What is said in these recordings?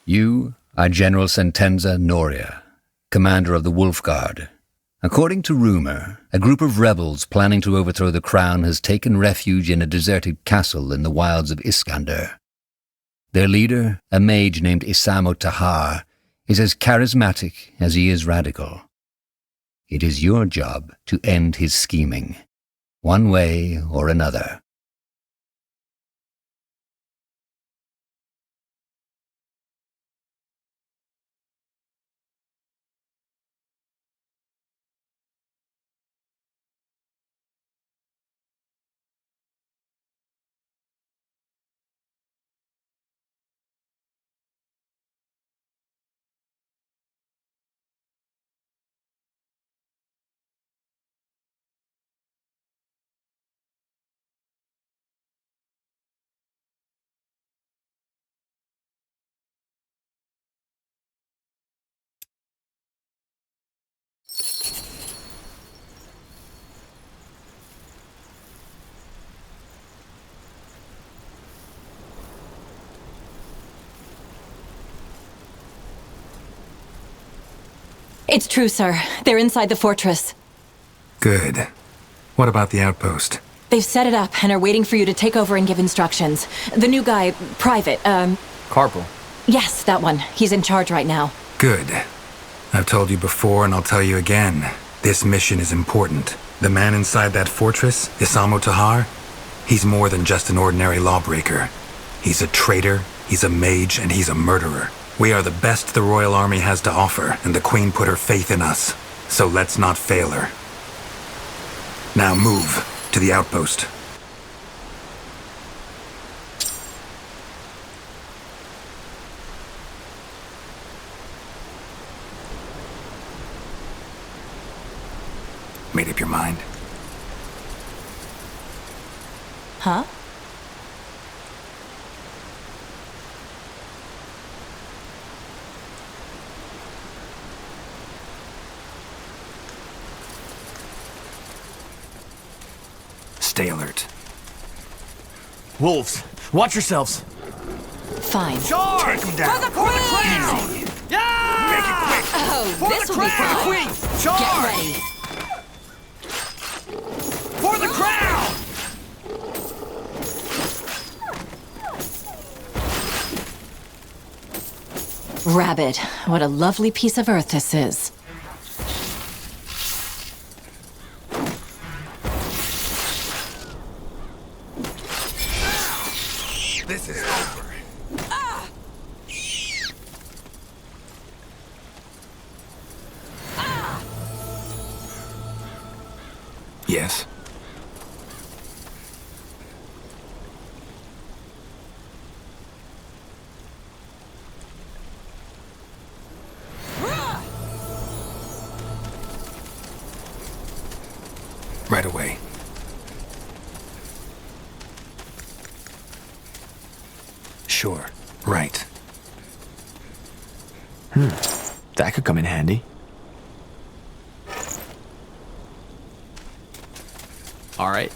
You are General Sentenza Noria, commander of the Wolf Guard. According to rumor, a group of rebels planning to overthrow the crown has taken refuge in a deserted castle in the wilds of Iskander. Their leader, a mage named Isamo Tahar, is as charismatic as he is radical. It is your job to end his scheming, one way or another. It's true, sir. They're inside the fortress. Good. What about the outpost? They've set it up and are waiting for you to take over and give instructions. The new guy, Private, Corporal. Yes, that one. He's in charge right now. Good. I've told you before and I'll tell you again. This mission is important. The man inside that fortress, Isamo Tahar, he's more than just an ordinary lawbreaker. He's a traitor, he's a mage, and he's a murderer. We are the best the Royal Army has to offer, and the Queen put her faith in us. So let's not fail her. Now move to the outpost. Made up your mind? Huh? Stay alert. Wolves, watch yourselves. Fine. Charge! Take them down. For the Queen! Easy. Yeah! Make it quick. Oh, For this the will be crown! fun. Queen! Get Charge! ready. For the crown! Rabbit, what a lovely piece of earth this is. This is over. Yes. Right away. Sure. Right. That could come in handy. All right.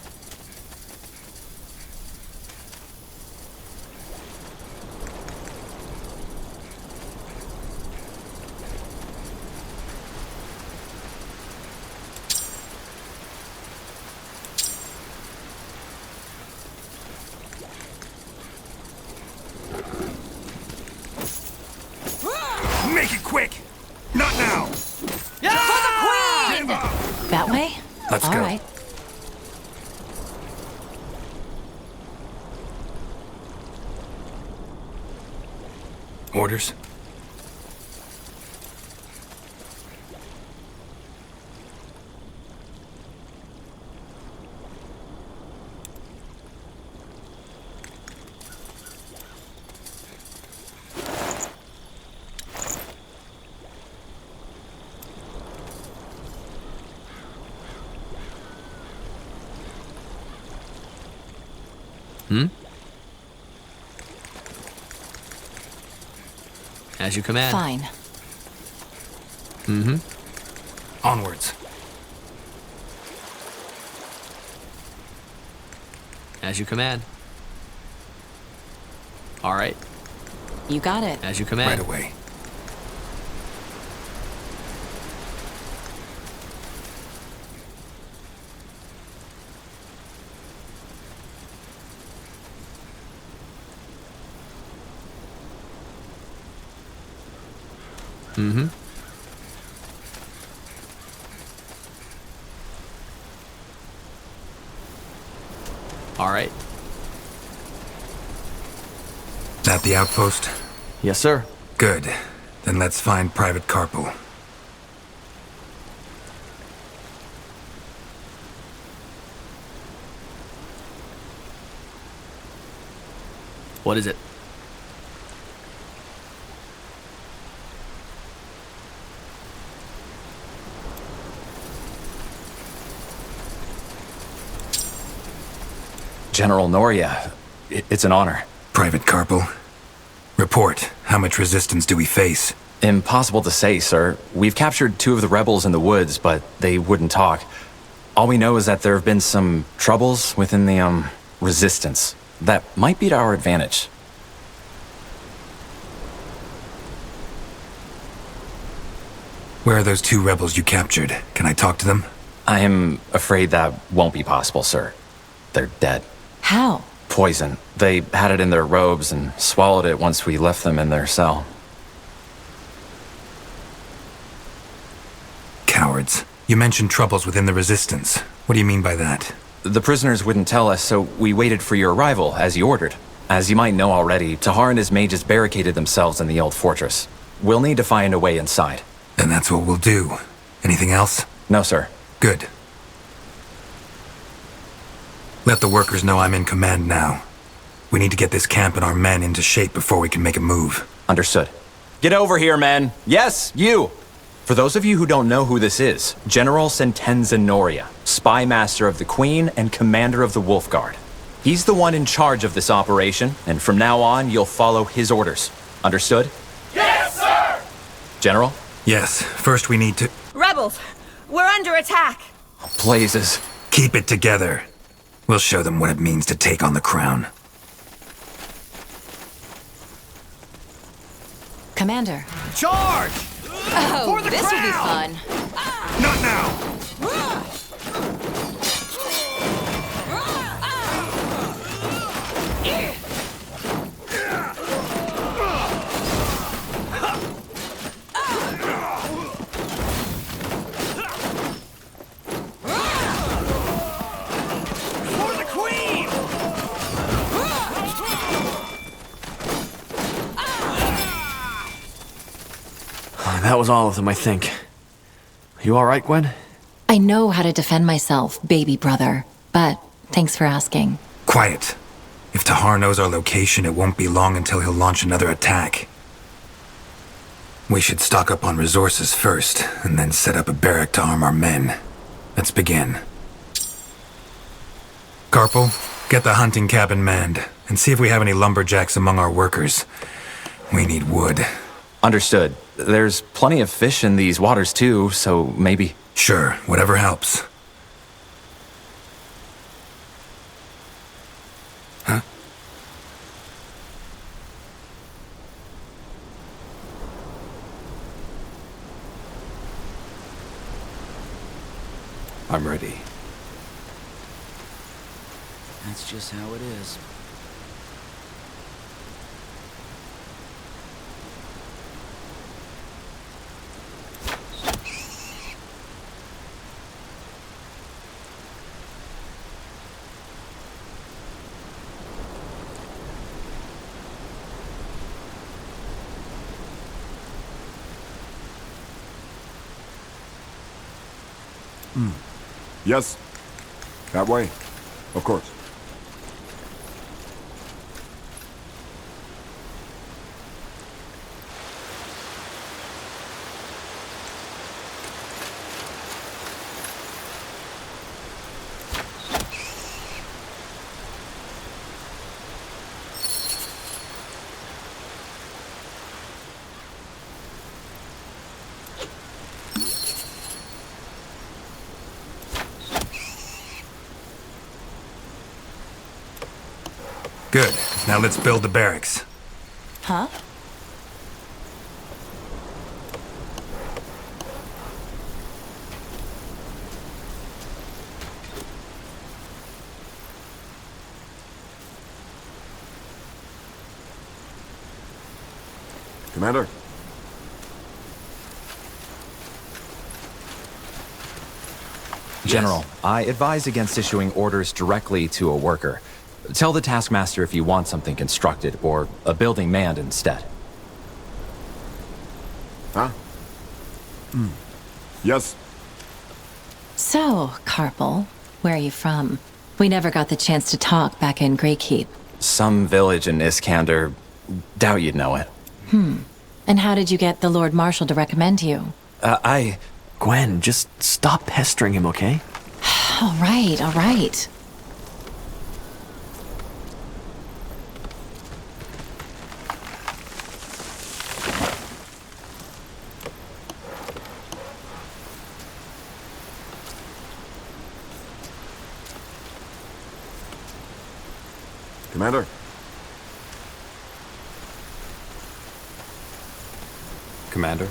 Make it quick! Not now! For the Queen! That way? Let's All go. right. Orders? As you command. Fine. Onwards. As you command. All right. You got it. As you command. Right away. Mm-hmm. All right. That the outpost? Yes, sir. Good. Then let's find Private Carpel. What is it? General Noria, it's an honor. Private Carpel. Report. How much resistance do we face? Impossible to say, sir. We've captured 2 of the rebels in the woods, but they wouldn't talk. All we know is that there have been some troubles within the, resistance. That might be to our advantage. Where are those 2 rebels you captured? Can I talk to them? I am afraid that won't be possible, sir. They're dead. How? Poison. They had it in their robes and swallowed it once we left them in their cell. Cowards. You mentioned troubles within the Resistance. What do you mean by that? The prisoners wouldn't tell us, so we waited for your arrival, as you ordered. As you might know already, THY and his mages barricaded themselves in the old fortress. We'll need to find a way inside. Then that's what we'll do. Anything else? No, sir. Good. Let the workers know I'm in command now. We need to get this camp and our men into shape before we can make a move. Understood. Get over here, men. Yes, you! For those of you who don't know who this is, General Sentenza Noria, Spy Master of the Queen and Commander of the Wolf Guard. He's the one in charge of this operation, and from now on, you'll follow his orders. Understood? Yes, sir! General? Yes, first we need to... Rebels, we're under attack. Blazes. Keep it together. We'll show them what it means to take on the crown. Commander. Charge! Oh, For the this will be crown! fun. Not now! For the queen! That was all of them, I think. You all right, Gwen? I know how to defend myself, baby brother. But thanks for asking. Quiet. If THY knows our location, it won't be long until he'll launch another attack. We should stock up on resources first, and then set up a barrack to arm our men. Let's begin. Carpel, get the hunting cabin manned, and see if we have any lumberjacks among our workers. We need wood. Understood. There's plenty of fish in these waters too, so maybe... Sure, whatever helps. Huh? I'm ready. That's just how it is. Yes. That way. Of course. Good. Now let's build the barracks. Huh? Commander? General, I advise against issuing orders directly to a worker. Tell the taskmaster if you want something constructed, or a building manned instead. Huh? Yes. So, Carpal, where are you from? We never got the chance to talk back in Greykeep. Some village in Iskander. Doubt you'd know it. And how did you get the Lord Marshal to recommend you? Gwen, just stop pestering him, okay? All right, all right. Commander? Commander?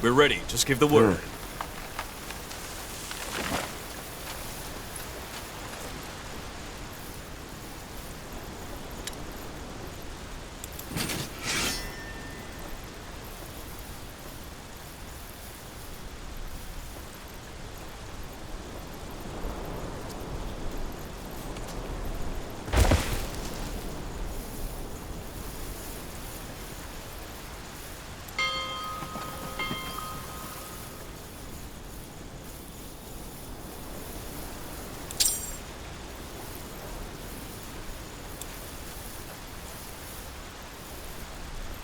We're ready. Just give the word.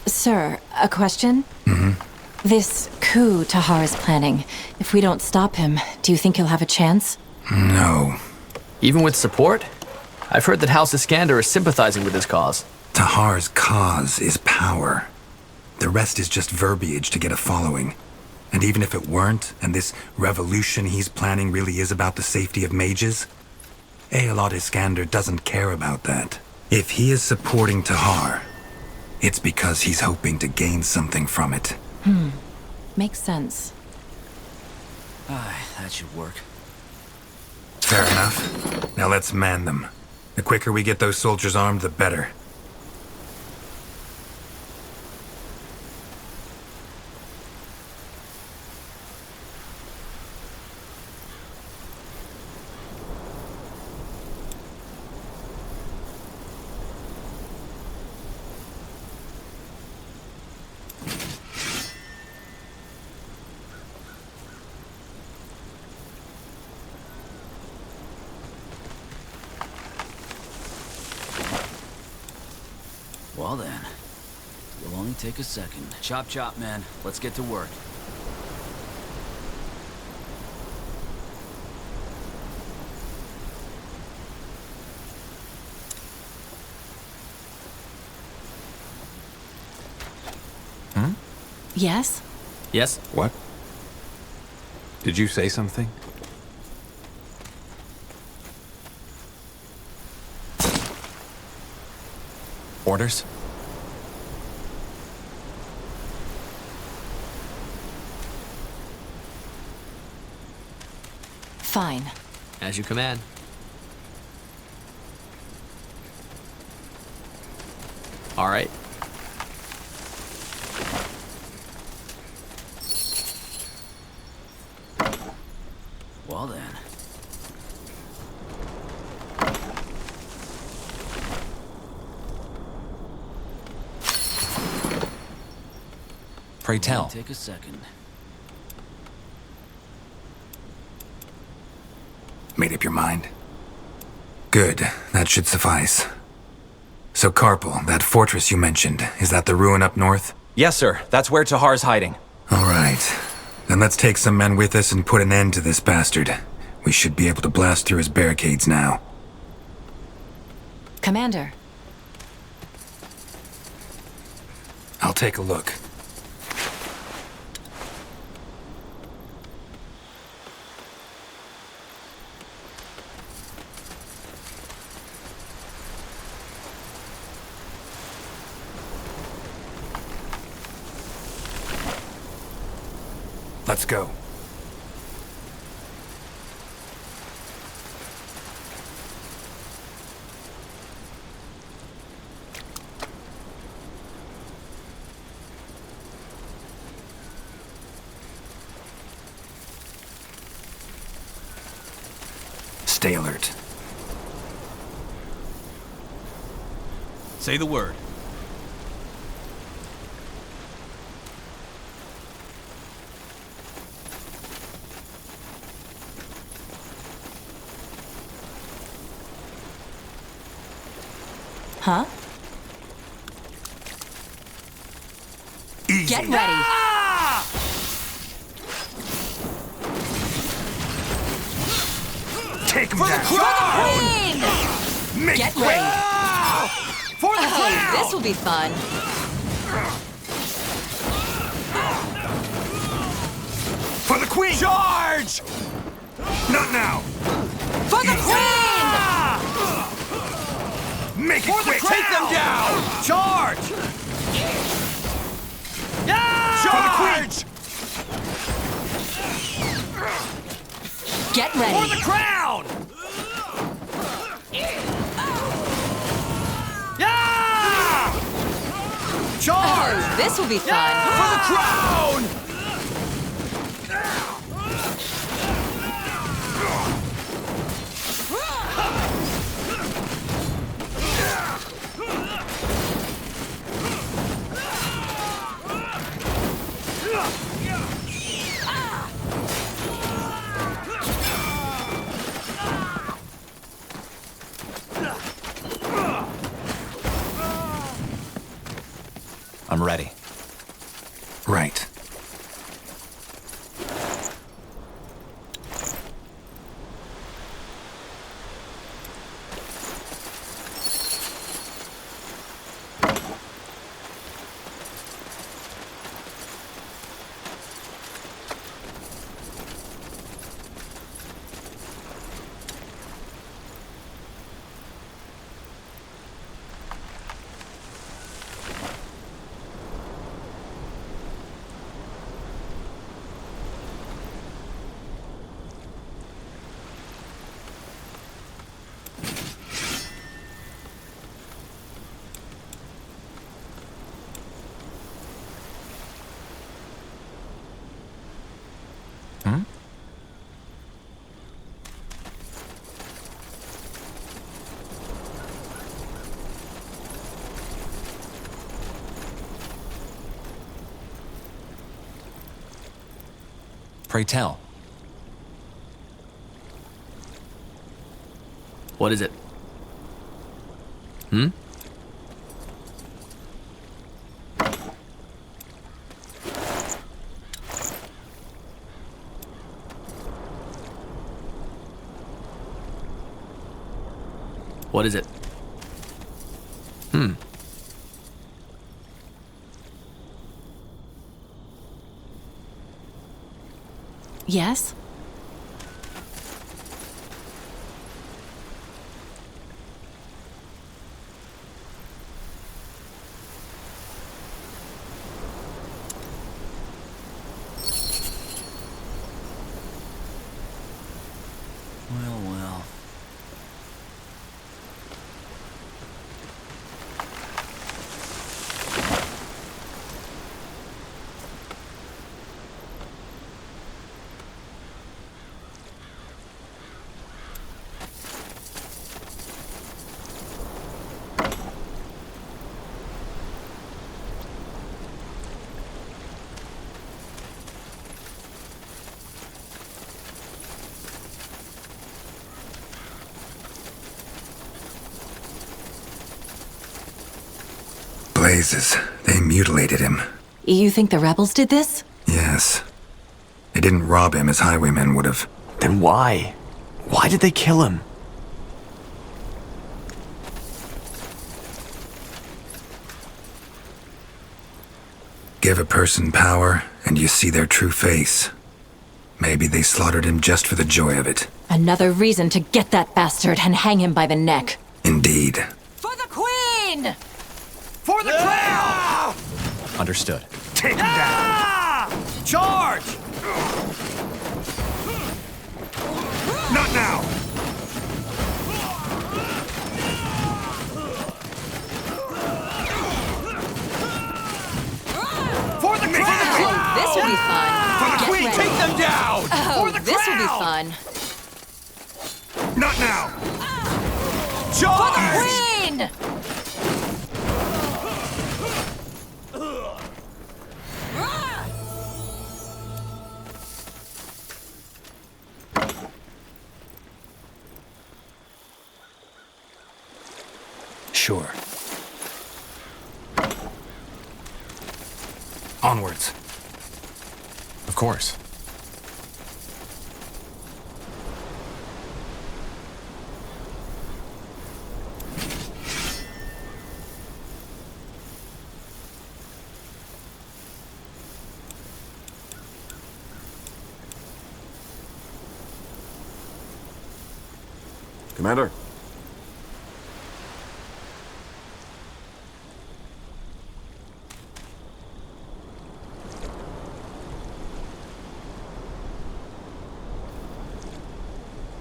Sir, a question? This coup Tahar is planning, if we don't stop him, do you think he'll have a chance? No. Even with support? I've heard that House Iskander is sympathizing with his cause. Tahar's cause is power. The rest is just verbiage to get a following. And even if it weren't, and this revolution he's planning really is about the safety of mages, Aelod Iskander doesn't care about that. If he is supporting Tahar, it's because he's hoping to gain something from it. Makes sense. That should work. Fair enough. Now let's man them. The quicker we get those soldiers armed, the better. Well then, it'll only take a second. Chop chop, man. Let's get to work. Yes? Yes? What? Did you say something? Orders? Fine. As you command. All right. Well then. Pray tell. Take a second. Made up your mind? Good, that should suffice. So Carpal, that fortress you mentioned, is that the ruin up north? Yes, sir. That's where Tahar's hiding. All right. Then let's take some men with us and put an end to this bastard. We should be able to blast through his barricades now. Commander. I'll take a look. Let's go. Stay alert. Say the word. Huh? Easy. Get ready. Take him down. Queen! Make Get it ready. For the Oh, this will be fun. For the queen! Charge! Not now! For the queen! Make it quick! Take them down! Charge! Charge! Get ready. For the crown! Charge! Oh, this will be fun. For the crown! I'm ready. Right. Pray tell. What is it? What is it? Yes? Well, well. Blazes. They mutilated him. You think the rebels did this? Yes. They didn't rob him as highwaymen would have. Then why? Why did they kill him? Give a person power, and you see their true face. Maybe they slaughtered him just for the joy of it. Another reason to get that bastard and hang him by the neck. Indeed. For the Queen! For the crown! Understood. Take him down! Charge! Not now! For the crown! Oh, this will be fun. For the Get Queen! ready. Take them down! Oh, For the this will be crown! fun. Not now! For Charge! the Queen! Sure. Onwards. Of course. Commander.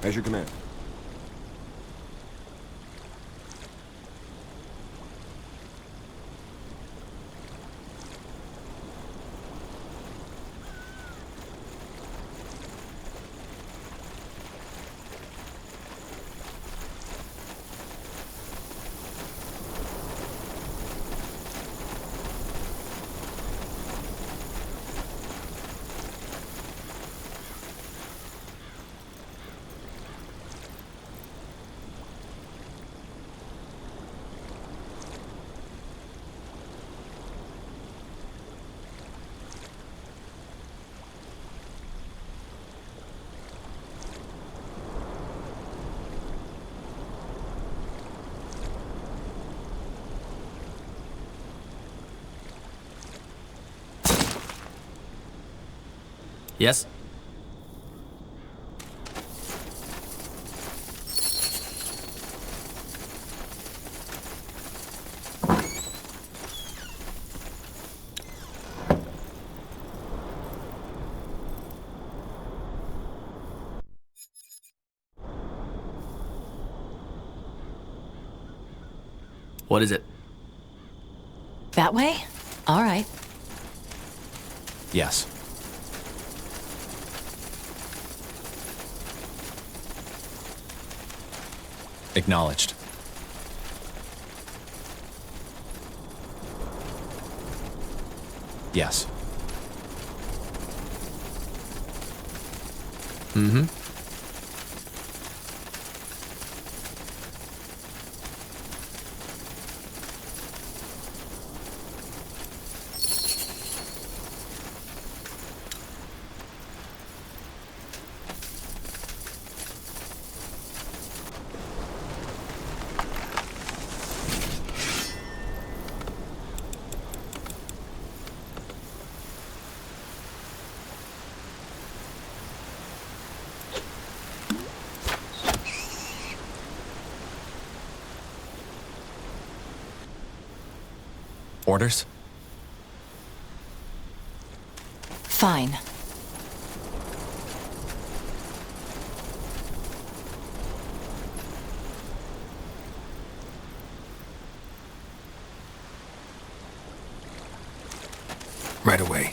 As your command. Yes? What is it? That way? All right. Yes. Acknowledged. Yes. Mm-hmm. Orders? Fine. Right away.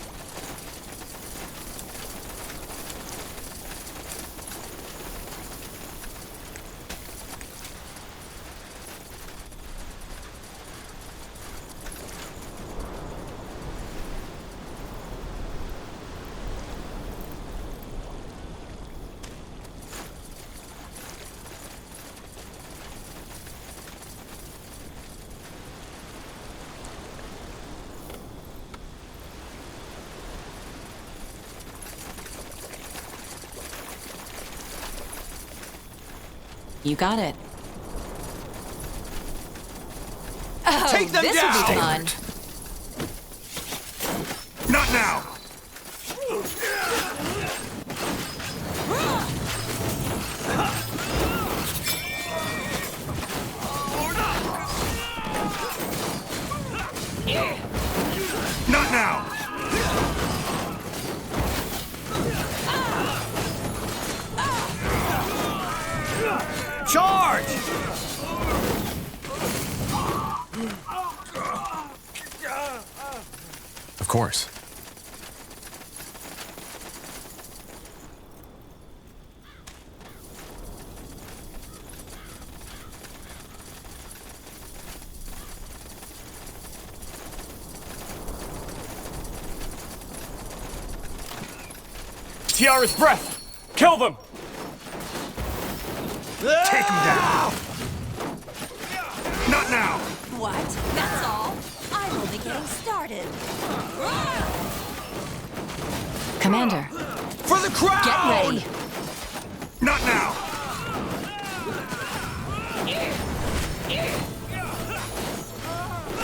You got it. Oh, Take them this down! will be fun. Not now! Not now! Charge! Of course. Tiara's breath! Kill them! Take them down! Not now! What? That's all? I'm only getting started. Commander, For the crowd! get ready. Not now!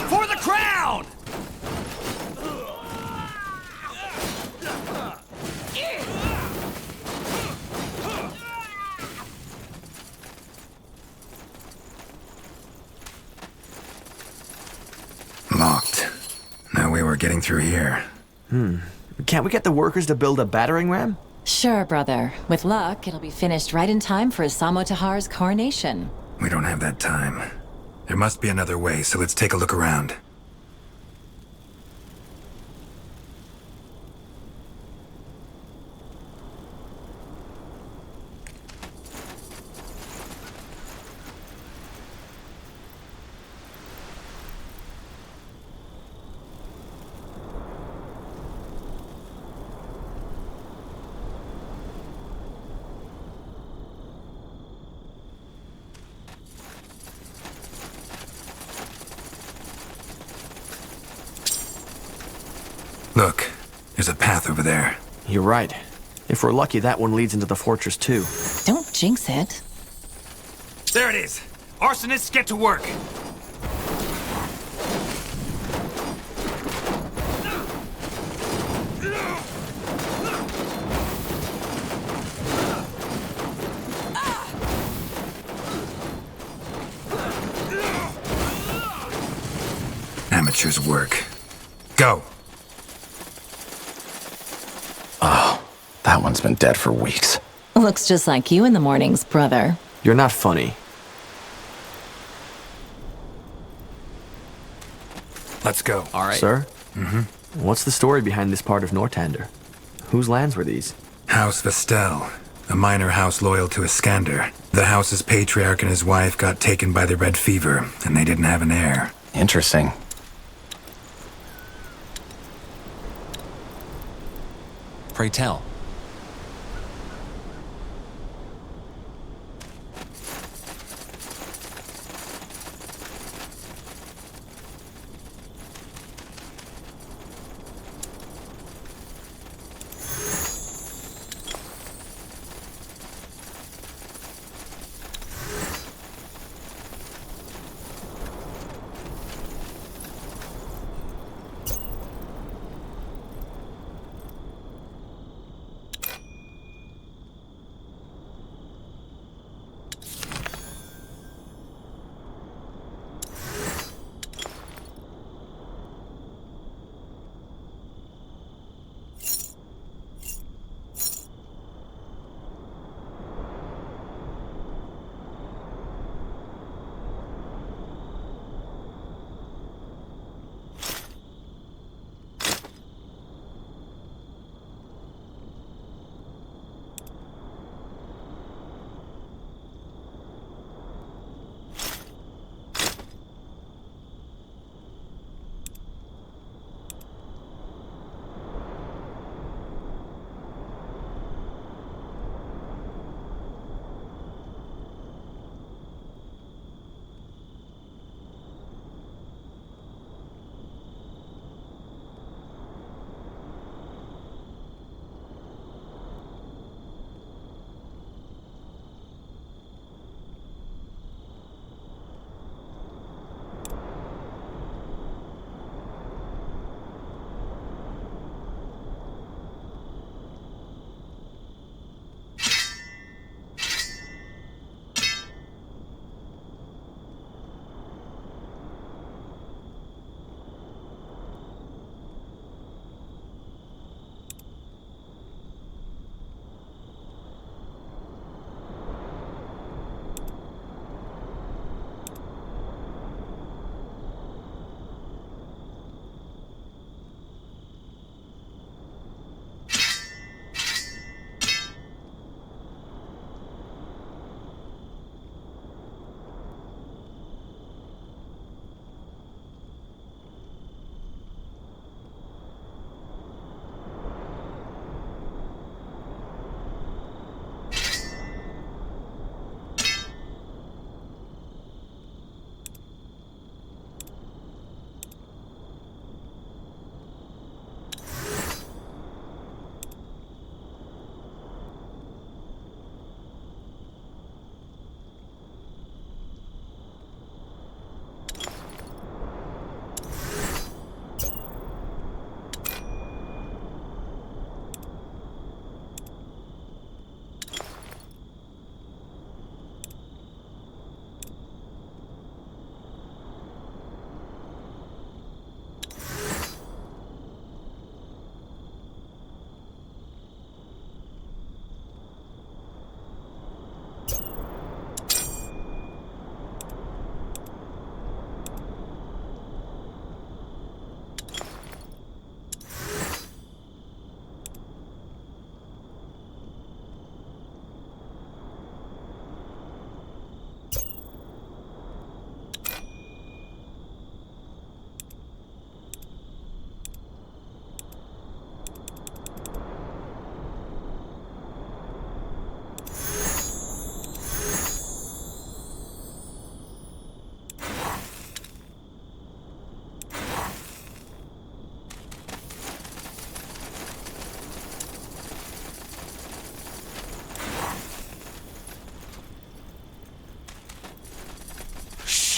For the crown! Locked. No way we're getting through here. Can't we get the workers to build a battering ram? Sure, brother. With luck, it'll be finished right in time for Isamo Tahar's coronation. We don't have that time. There must be another way, so let's take a look around. Look, there's a path over there. You're right. If we're lucky, that one leads into the fortress too. Don't jinx it. There it is! Arsonists, get to work! Amateur's work. Go! That one's been dead for weeks. Looks just like you in the mornings, brother. You're not funny. Let's go. All right. Sir? Mm-hmm. What's the story behind this part of Nortander? Whose lands were these? House Vestel, a minor house loyal to Iskander. The house's patriarch and his wife got taken by the Red Fever, and they didn't have an heir. Interesting. Pray tell.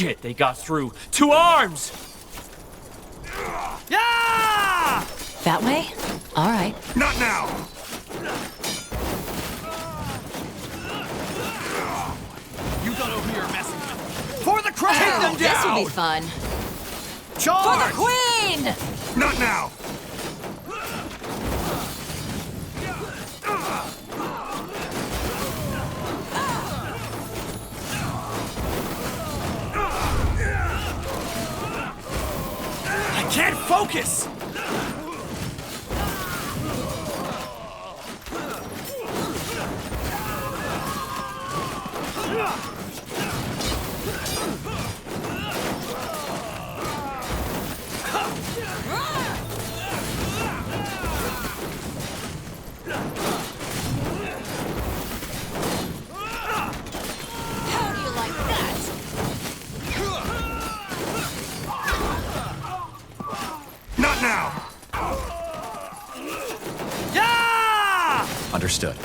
Shit, they got through. 2 arms! Yeah! That way? All right. Not now! You got over here messing with me. For the crown! Take them down! This will be fun. Charge! For the queen! Not now! I can't focus! How do you like that? Not now! Yeah! Understood.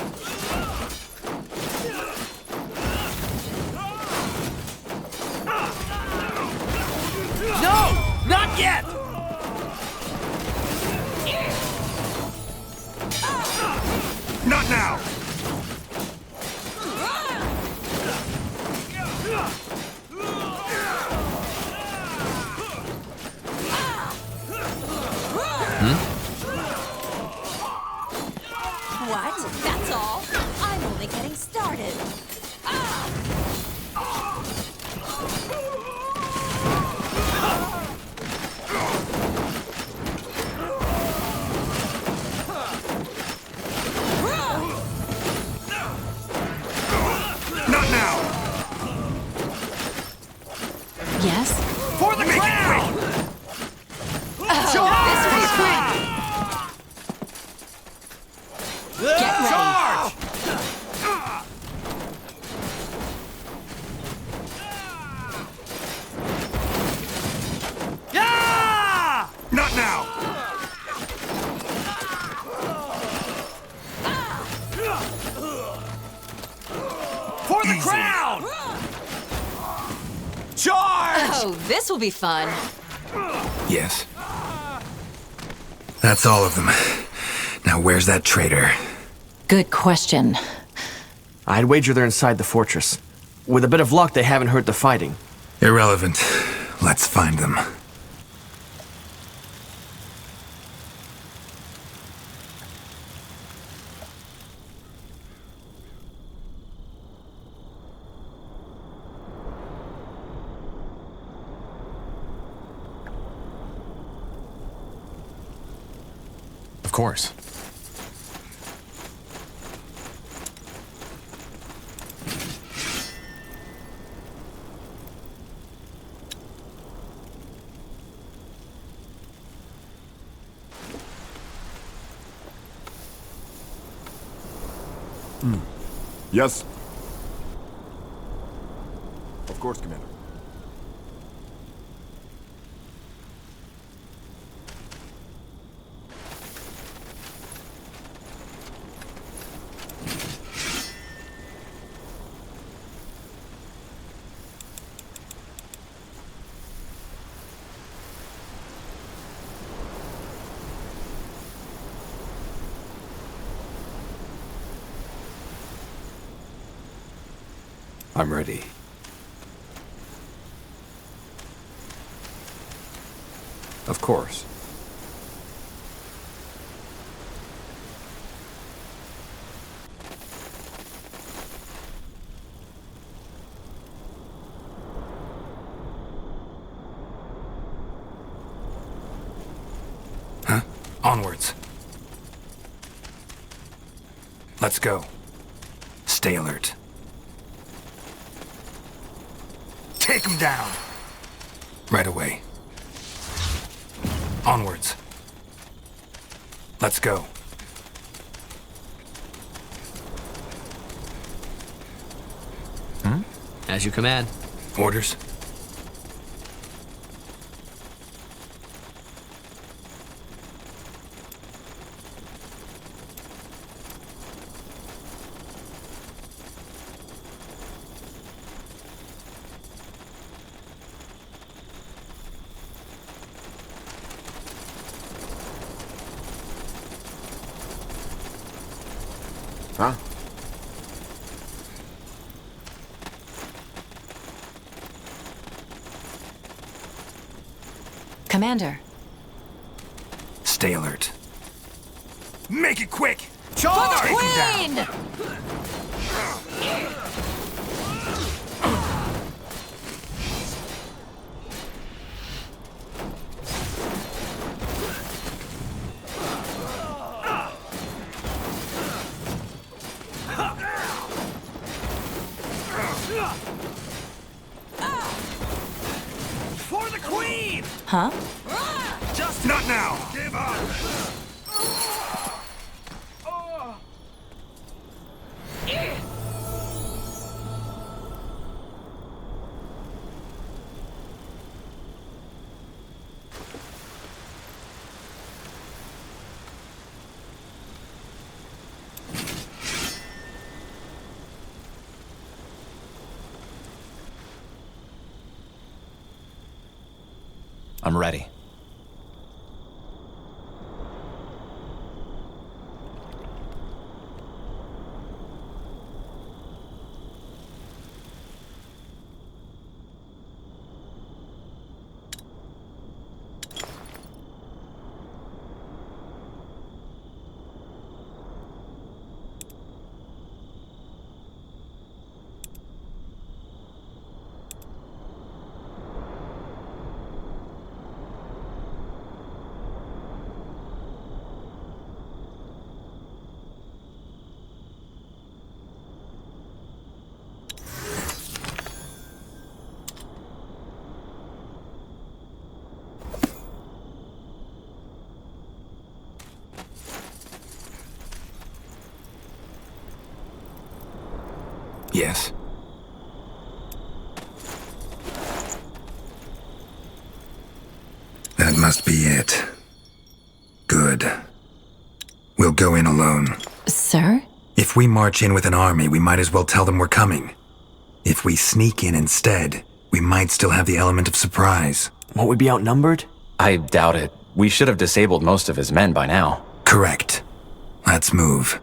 No! Not yet! Not now! What? That's all? I'm only getting started. Not now! Yes? For the crown! This will be fun. Get ready. Charge! Yeah! Not now! For the crown! Charge! Oh, this will be fun. Yes. That's all of them. Now where's that traitor? Good question. I'd wager they're inside the fortress. With a bit of luck, they haven't heard the fighting. Irrelevant. Let's find them. Of course. Yes? Of course, Commander. I'm ready. Of course. Huh? Onwards. Let's go. Stay alert. Take him down! Right away. Onwards. Let's go. As you command. Orders? Huh? Commander. Stay alert. Make it quick! Charge! Take him down. For the Queen! Huh? Just not now! Give up! I'm ready. Yes. That must be it. Good. We'll go in alone. Sir? If we march in with an army, we might as well tell them we're coming. If we sneak in instead, we might still have the element of surprise. Won't we be outnumbered? I doubt it. We should have disabled most of his men by now. Correct. Let's move.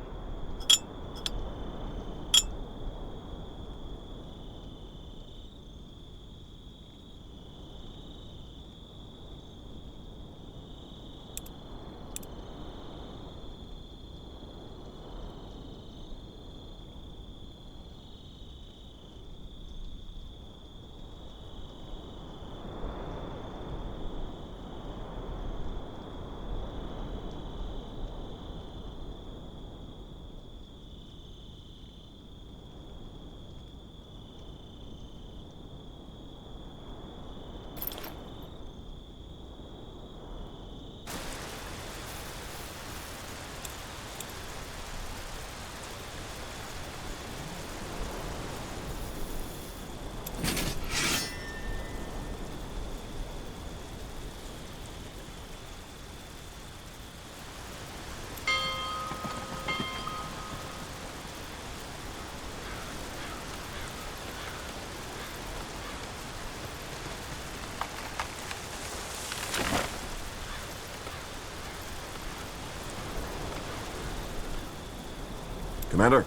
Commander?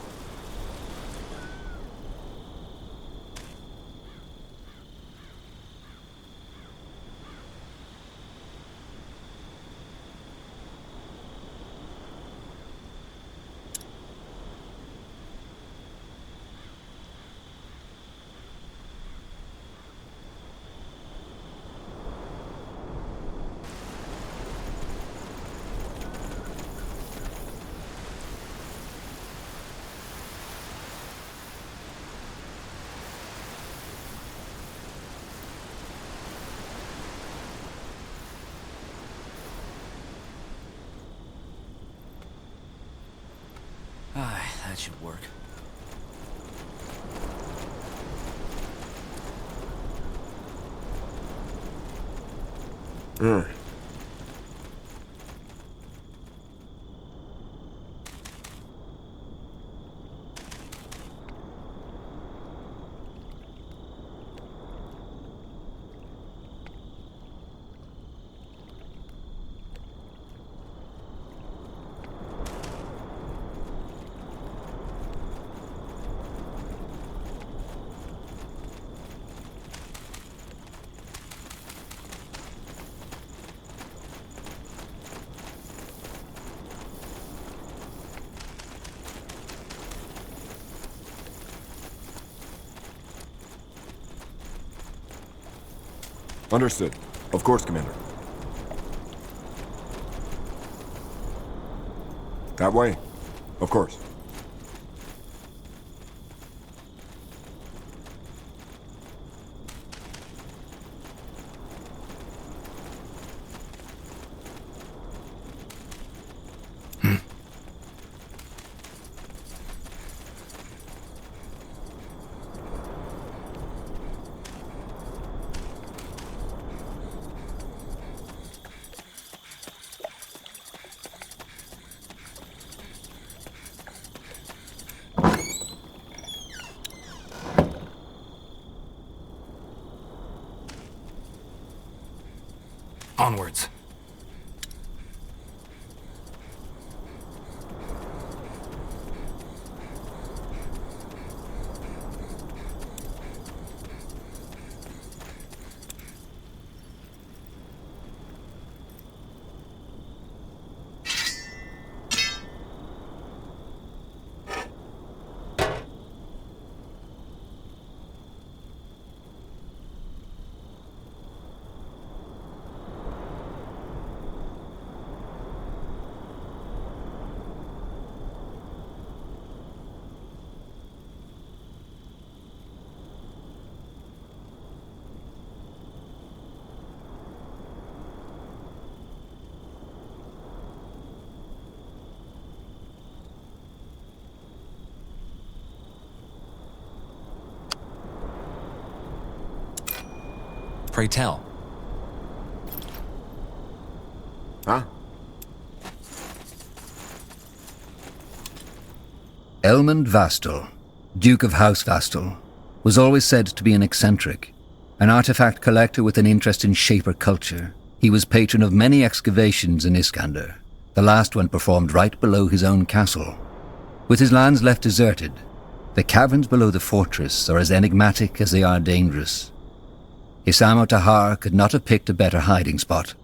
That should work. Understood. Of course, Commander. That way. Of course. Onwards. Pray tell. Huh? Elmund Vastal, Duke of House Vastal, was always said to be an eccentric, an artifact collector with an interest in Shaper culture. He was patron of many excavations in Iskander, the last one performed right below his own castle. With his lands left deserted, the caverns below the fortress are as enigmatic as they are dangerous. Isamo Tahar could not have picked a better hiding spot.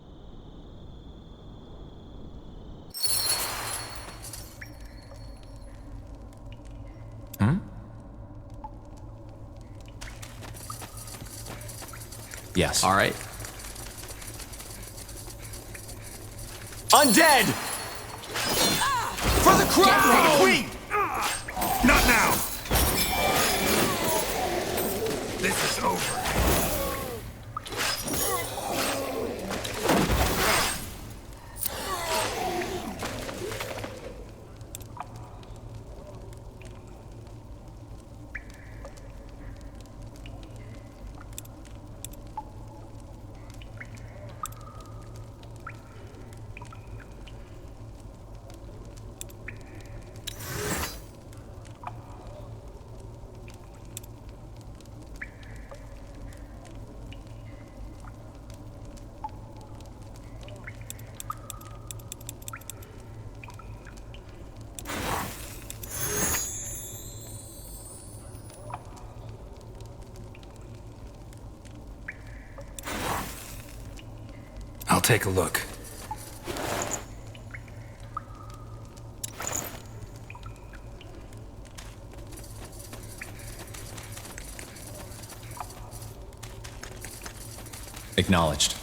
Yes. All right. Undead! For the crown! For the queen! Not now! This is over. I'll take a look. Acknowledged.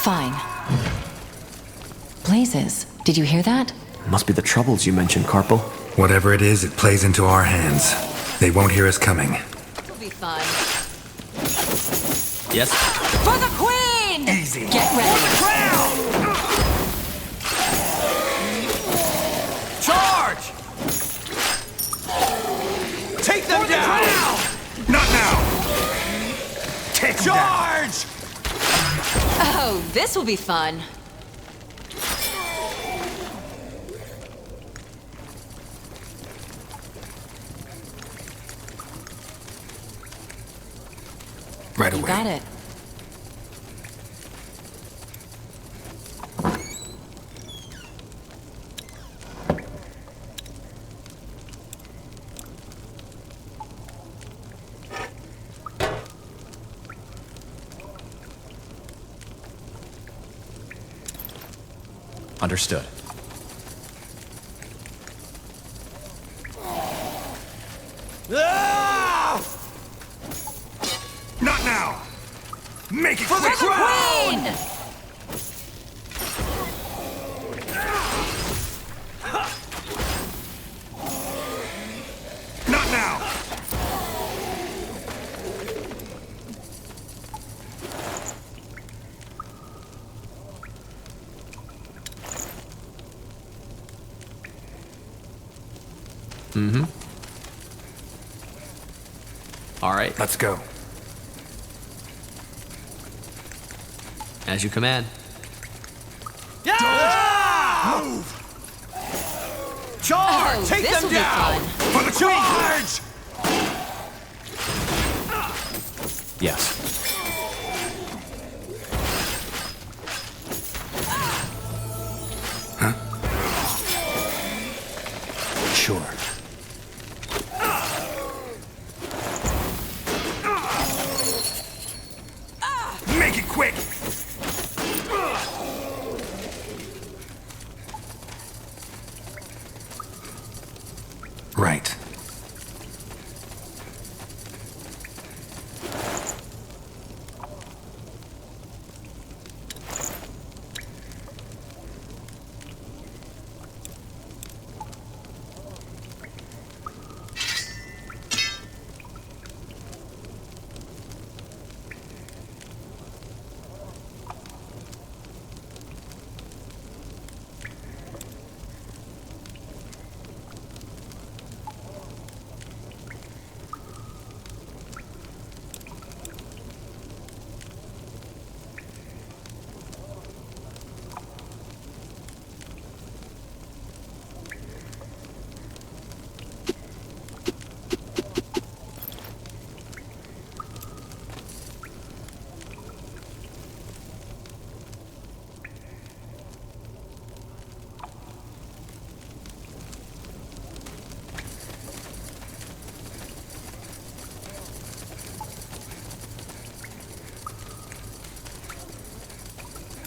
Fine. Blazes, did you hear that? Must be the troubles you mentioned, Carpo. Whatever it is, it plays into our hands. They won't hear us coming. It'll be fun. Yes? For the Queen! Easy. Get ready. Ground! Charge! Take them down! Not now! Take them down. Charge! Oh, this will be fun. Right You away. got it. Understood. Not now! Make it For quick! the Queen! Not now! All right, Let's go. as you command. Move! Charge! Oh, Take this them will be down! fun. For the Charge! Yes. Sure. Make it quick! Right.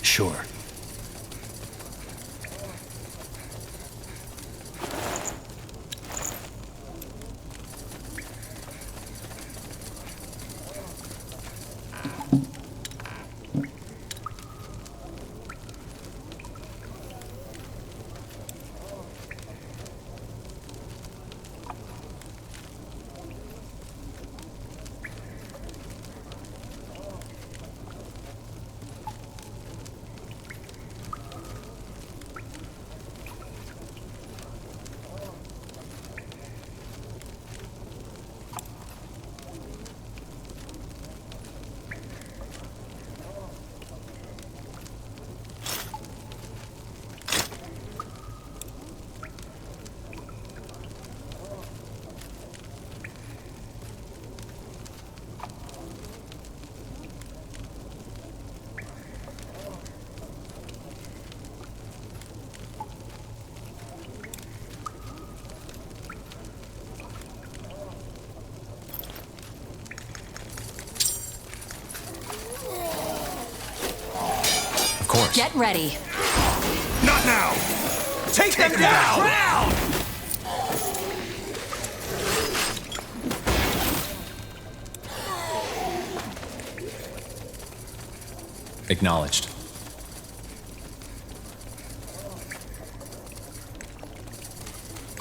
Sure. Of course. Get ready. Not now! Take them down! Ground! Acknowledged.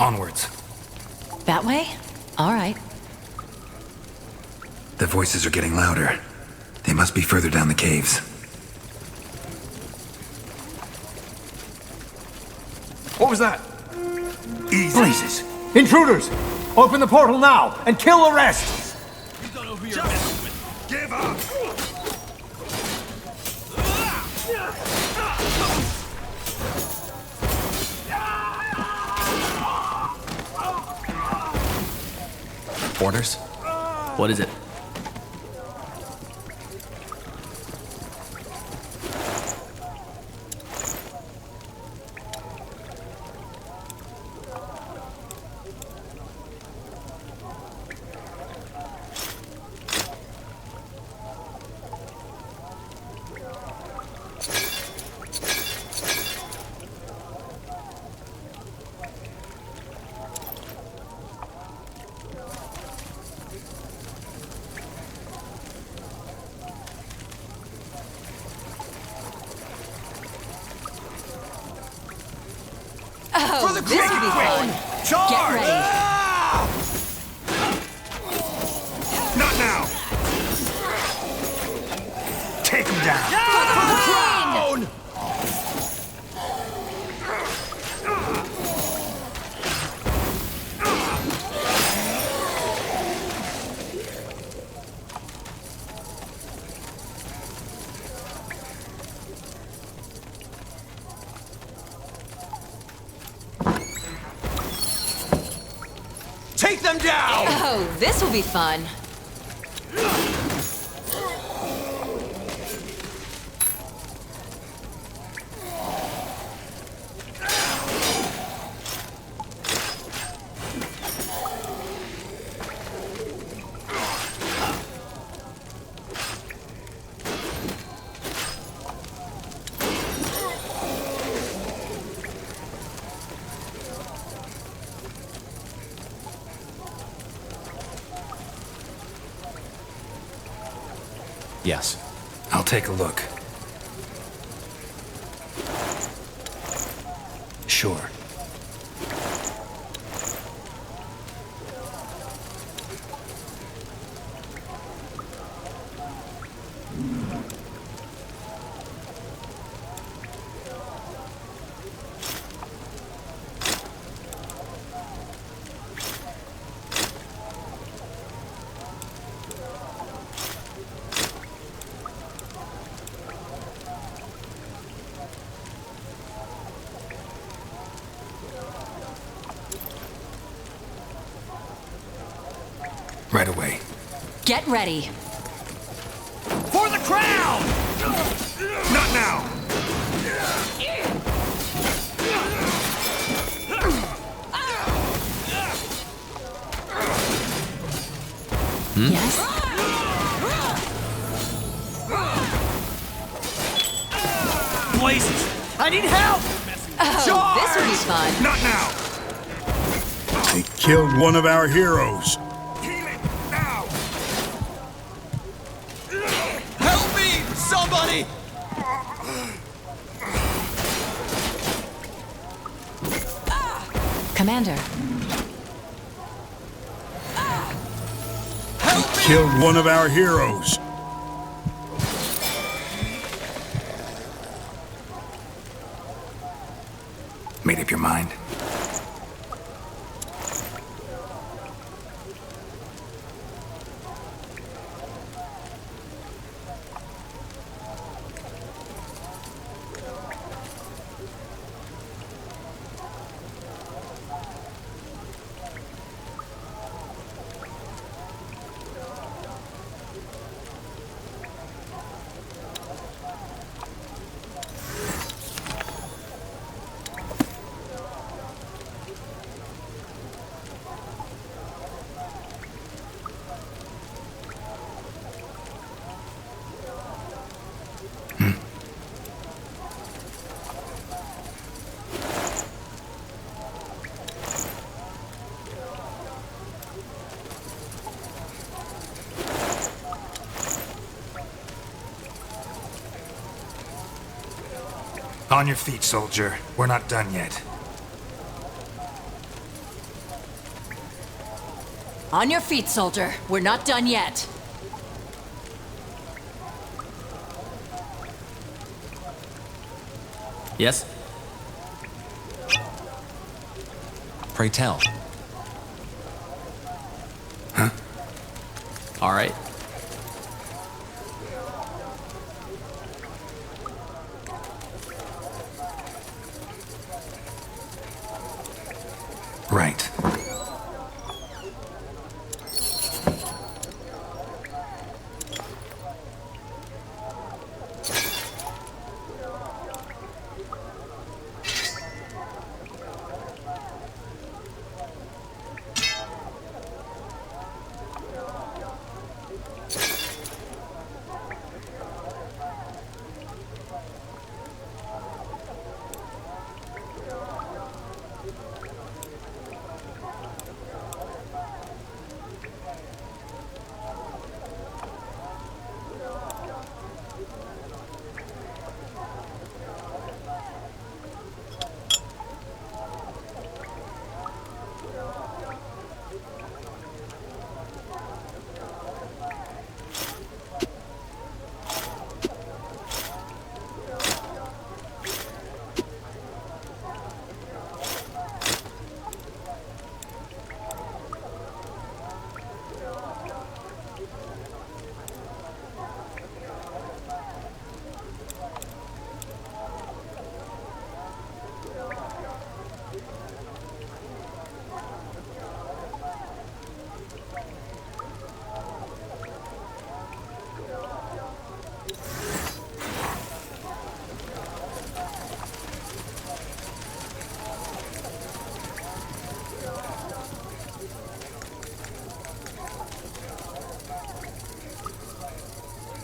Onwards. That way? All right. The voices are getting louder. They must be further down the caves. What was that? Easy. Blazes! Intruders! Open the portal now and kill the rest! Give up! Orders? What is it? Oh, this will be fun. Get ready. Not now! Take him down! Down! Take them down! Oh, this will be fun. Yes. I'll take a look. Sure. Right away. Get ready. For the crown! Not now! Yes? Blazes! I need help! Oh, this will be fun. Not now! They killed one of our heroes. Heal it now! Help me! Somebody! Commander. They killed one of our heroes. Made up your mind? On your feet, soldier. We're not done yet. On your feet, soldier. We're not done yet. Yes? Pray tell. Huh? All right. Right.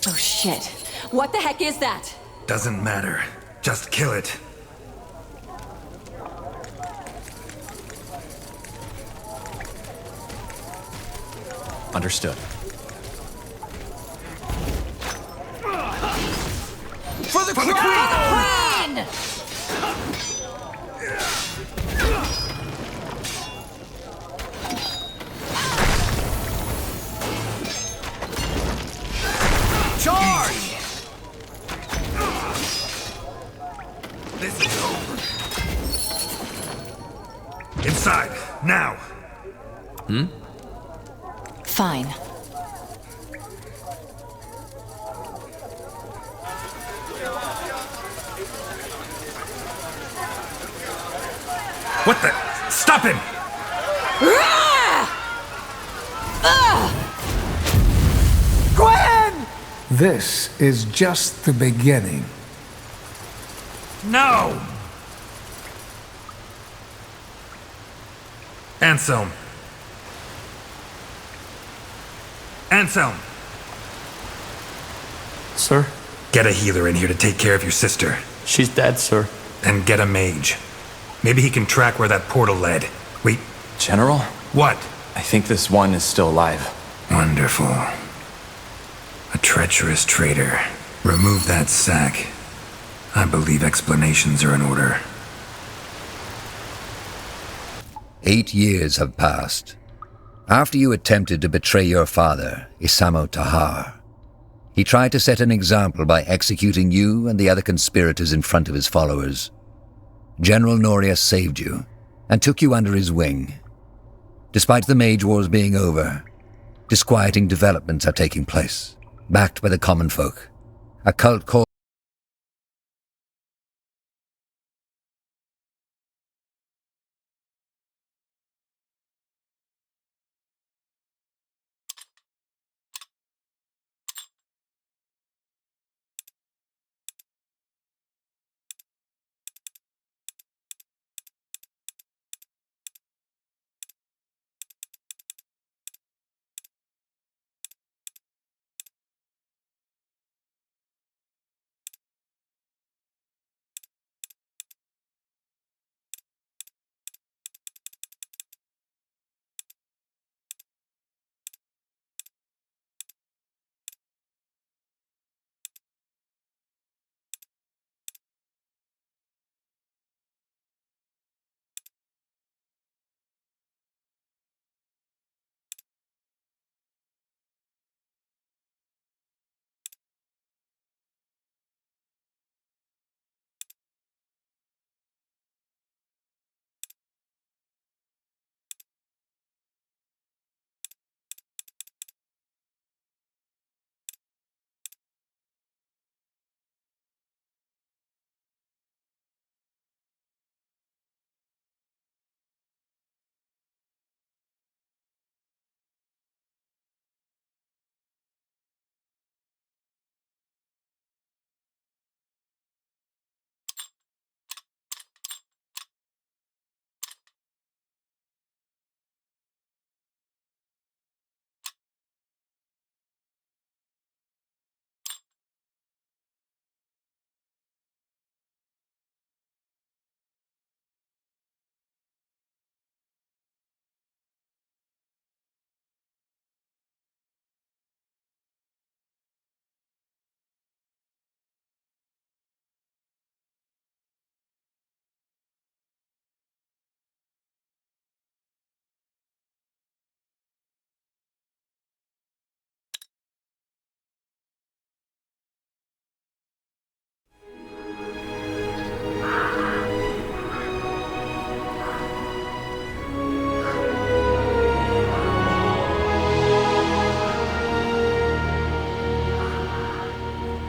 Oh shit. What the heck is that? Doesn't matter. Just kill it. Understood. For the Queen! Charge! This is over. Inside, now! Fine. What the? Stop him! Gwen! This is just the beginning. No! Anselm. Anselm! Sir? Get a healer in here to take care of your sister. She's dead, sir. And get a mage. Maybe he can track where that portal led. Wait, General? what? I think this one is still alive. Wonderful. A treacherous traitor. Remove that sack. I believe explanations are in order. 8 years have passed. After you attempted to betray your father, Isamo Tahar, he tried to set an example by executing you and the other conspirators in front of his followers. General Noria saved you and took you under his wing. Despite the Mage Wars being over, disquieting developments are taking place, backed by the common folk. A cult called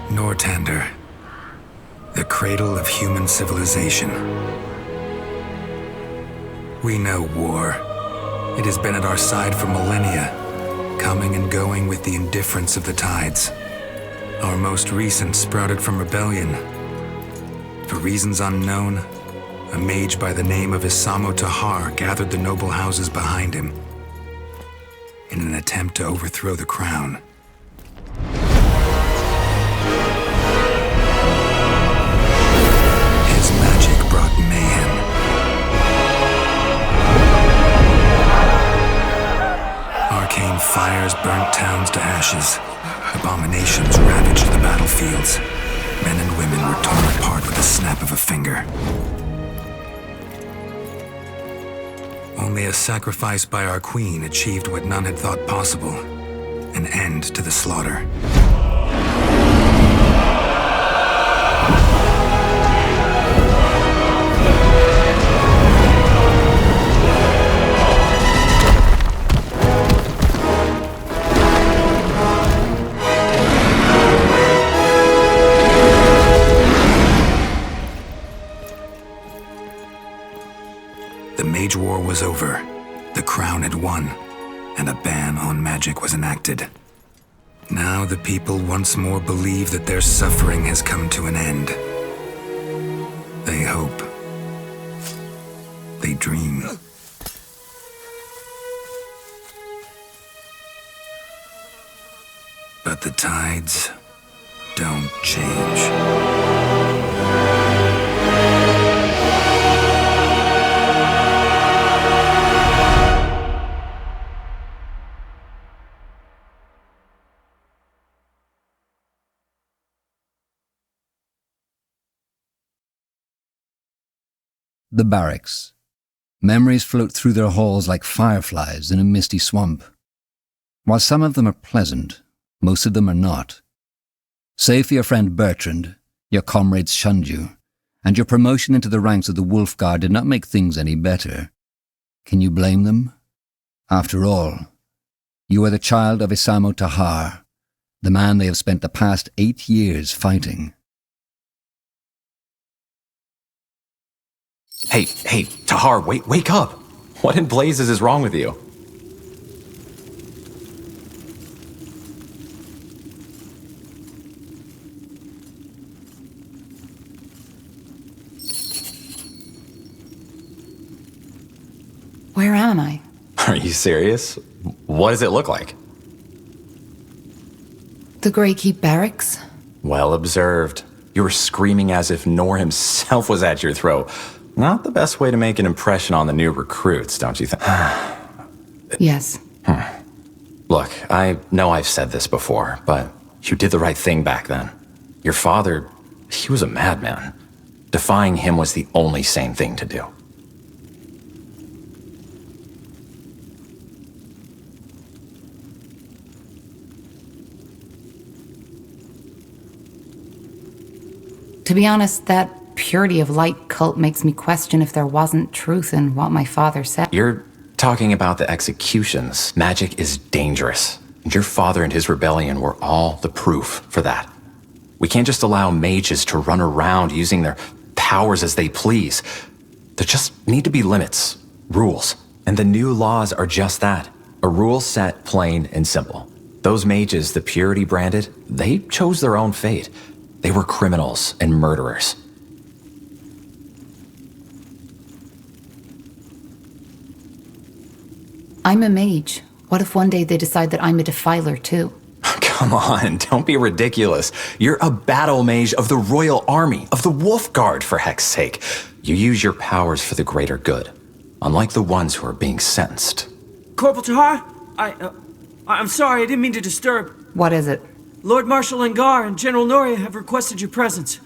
Nortander, the cradle of human civilization. We know war. It has been at our side for millennia, coming and going with the indifference of the tides. Our most recent sprouted from rebellion. For reasons unknown, a mage by the name of Isamo Tahar gathered the noble houses behind him in an attempt to overthrow the crown. His magic brought mayhem. Arcane fires burnt towns to ashes. Abominations ravaged the battlefields. Men and women were torn apart with the snap of a finger. Only a sacrifice by our queen achieved what none had thought possible: an end to the slaughter. The Mage War was over, the crown had won, and a ban on magic was enacted. Now the people once more believe that their suffering has come to an end. They hope. They dream. But the tides don't change. The barracks. Memories float through their halls like fireflies in a misty swamp. While some of them are pleasant, most of them are not. Save for your friend Bertrand, your comrades shunned you, and your promotion into the ranks of the Wolf Guard did not make things any better. Can you blame them? After all, you are the child of Isamo Tahar, the man they have spent the past 8 years fighting. Hey, Tahar, wake up! What in blazes is wrong with you? Where am I? Are you serious? What does it look like? The Greykeep Barracks? Well observed. You were screaming as if Nor himself was at your throat. Not the best way to make an impression on the new recruits, don't you think? Yes. Look, I know I've said this before, but you did the right thing back then. Your father, he was a madman. Defying him was the only sane thing to do. To be honest, that Purity of Light cult makes me question if there wasn't truth in what my father said. You're talking about the executions. Magic is dangerous. Your father and his rebellion were all the proof for that. We can't just allow mages to run around using their powers as they please. There just need to be limits, rules. And the new laws are just that. A rule set plain and simple. Those mages the Purity branded, they chose their own fate. They were criminals and murderers. I'm a mage. What if one day they decide that I'm a defiler too? Come on, don't be ridiculous. You're a battle mage of the Royal Army, of the Wolf Guard, for heck's sake. You use your powers for the greater good, unlike the ones who are being sentenced. Corporal Tahar? I'm sorry, I didn't mean to disturb. What is it? Lord Marshal Ngar and General Noria have requested your presence.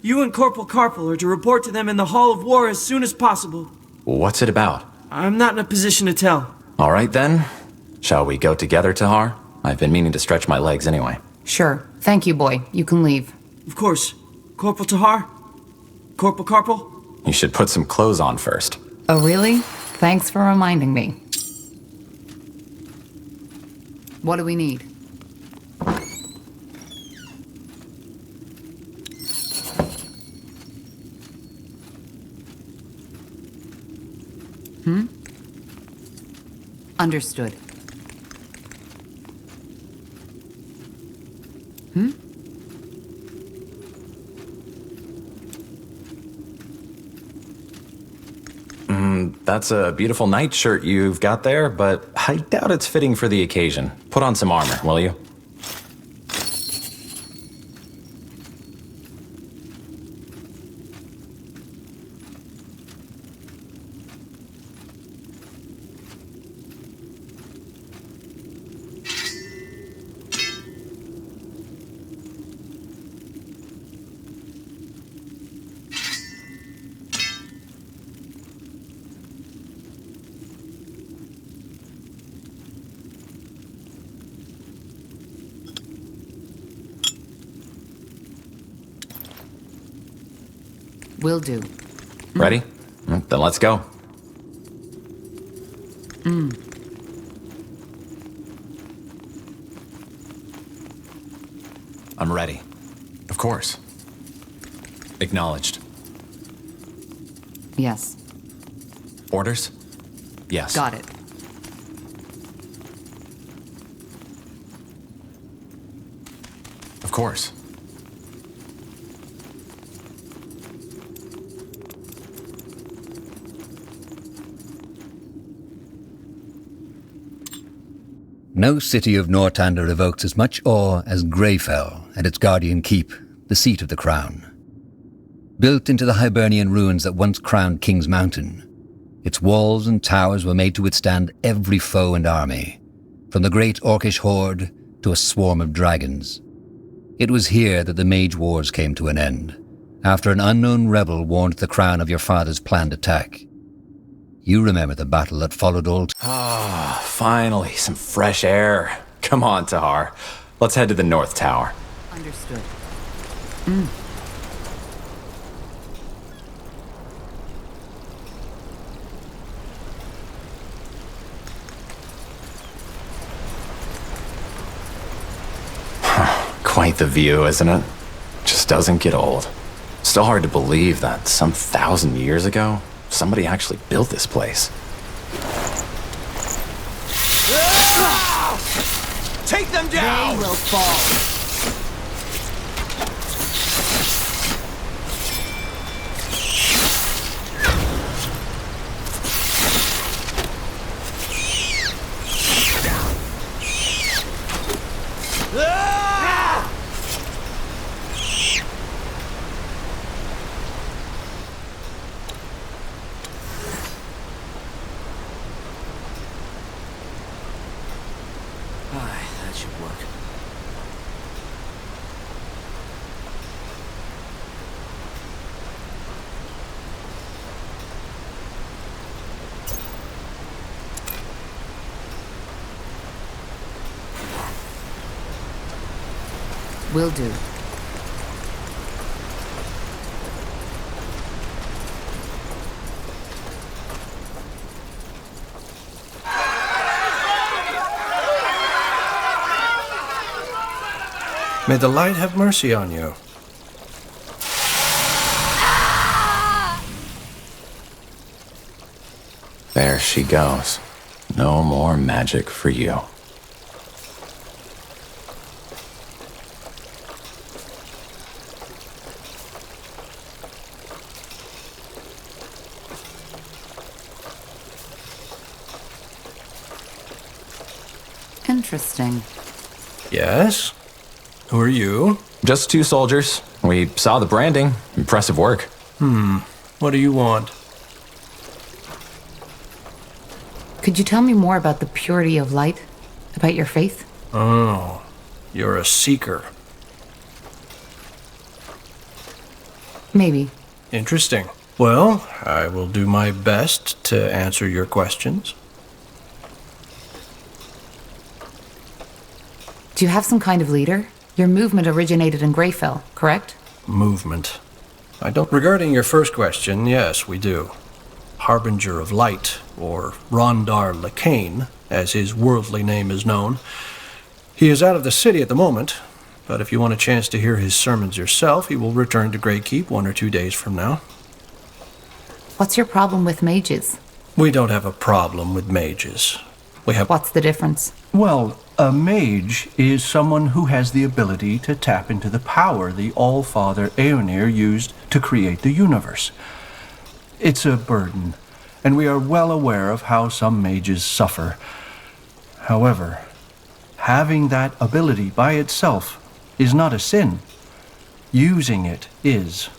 You and Corporal Carpel are to report to them in the Hall of War as soon as possible. What's it about? I'm not in a position to tell. All right then. Shall we go together, Tahar? I've been meaning to stretch my legs anyway. Sure. Thank you, boy. You can leave. Of course. Corporal Tahar? Corporal Carpel? You should put some clothes on first. Oh, really? Thanks for reminding me. What do we need? Understood. That's a beautiful nightshirt you've got there, but I doubt it's fitting for the occasion. Put on some armor, will you? Will do. Ready? Then let's go. I'm ready. Of course. Acknowledged. Yes. Orders? Yes. Got it. Of course. No city of Northander evokes as much awe as Greyfell and its guardian keep, the seat of the crown. Built into the Hibernian ruins that once crowned King's Mountain, its walls and towers were made to withstand every foe and army, from the great Orcish horde to a swarm of dragons. It was here that the Mage Wars came to an end, after an unknown rebel warned the crown of your father's planned attack. You remember the battle that followed Old... Ah, finally, some fresh air. Come on, Tahar. Let's head to the North Tower. Understood. Quite the view, isn't it? Just doesn't get old. Still hard to believe that some 1,000 years ago, somebody actually built this place. Take them down! They will fall. That should work. Will do. May the light have mercy on you. There she goes. No more magic for you. Interesting. Yes? Who are you? Just 2 soldiers. We saw the branding. Impressive work. What do you want? Could you tell me more about the purity of light? About your faith? Oh, you're a seeker. Maybe. Interesting. Well, I will do my best to answer your questions. Do you have some kind of leader? Your movement originated in Greyfell, correct? Movement. I don't... Regarding your first question, yes, we do. Harbinger of Light, or Rondar Lacane, as his worldly name is known. He is out of the city at the moment, but if you want a chance to hear his sermons yourself, he will return to Greykeep 1 or 2 days from now. What's your problem with mages? We don't have a problem with mages. We have... What's the difference? Well, a mage is someone who has the ability to tap into the power the All-Father Aeonir used to create the universe. It's a burden, and we are well aware of how some mages suffer. However, having that ability by itself is not a sin. Using it is.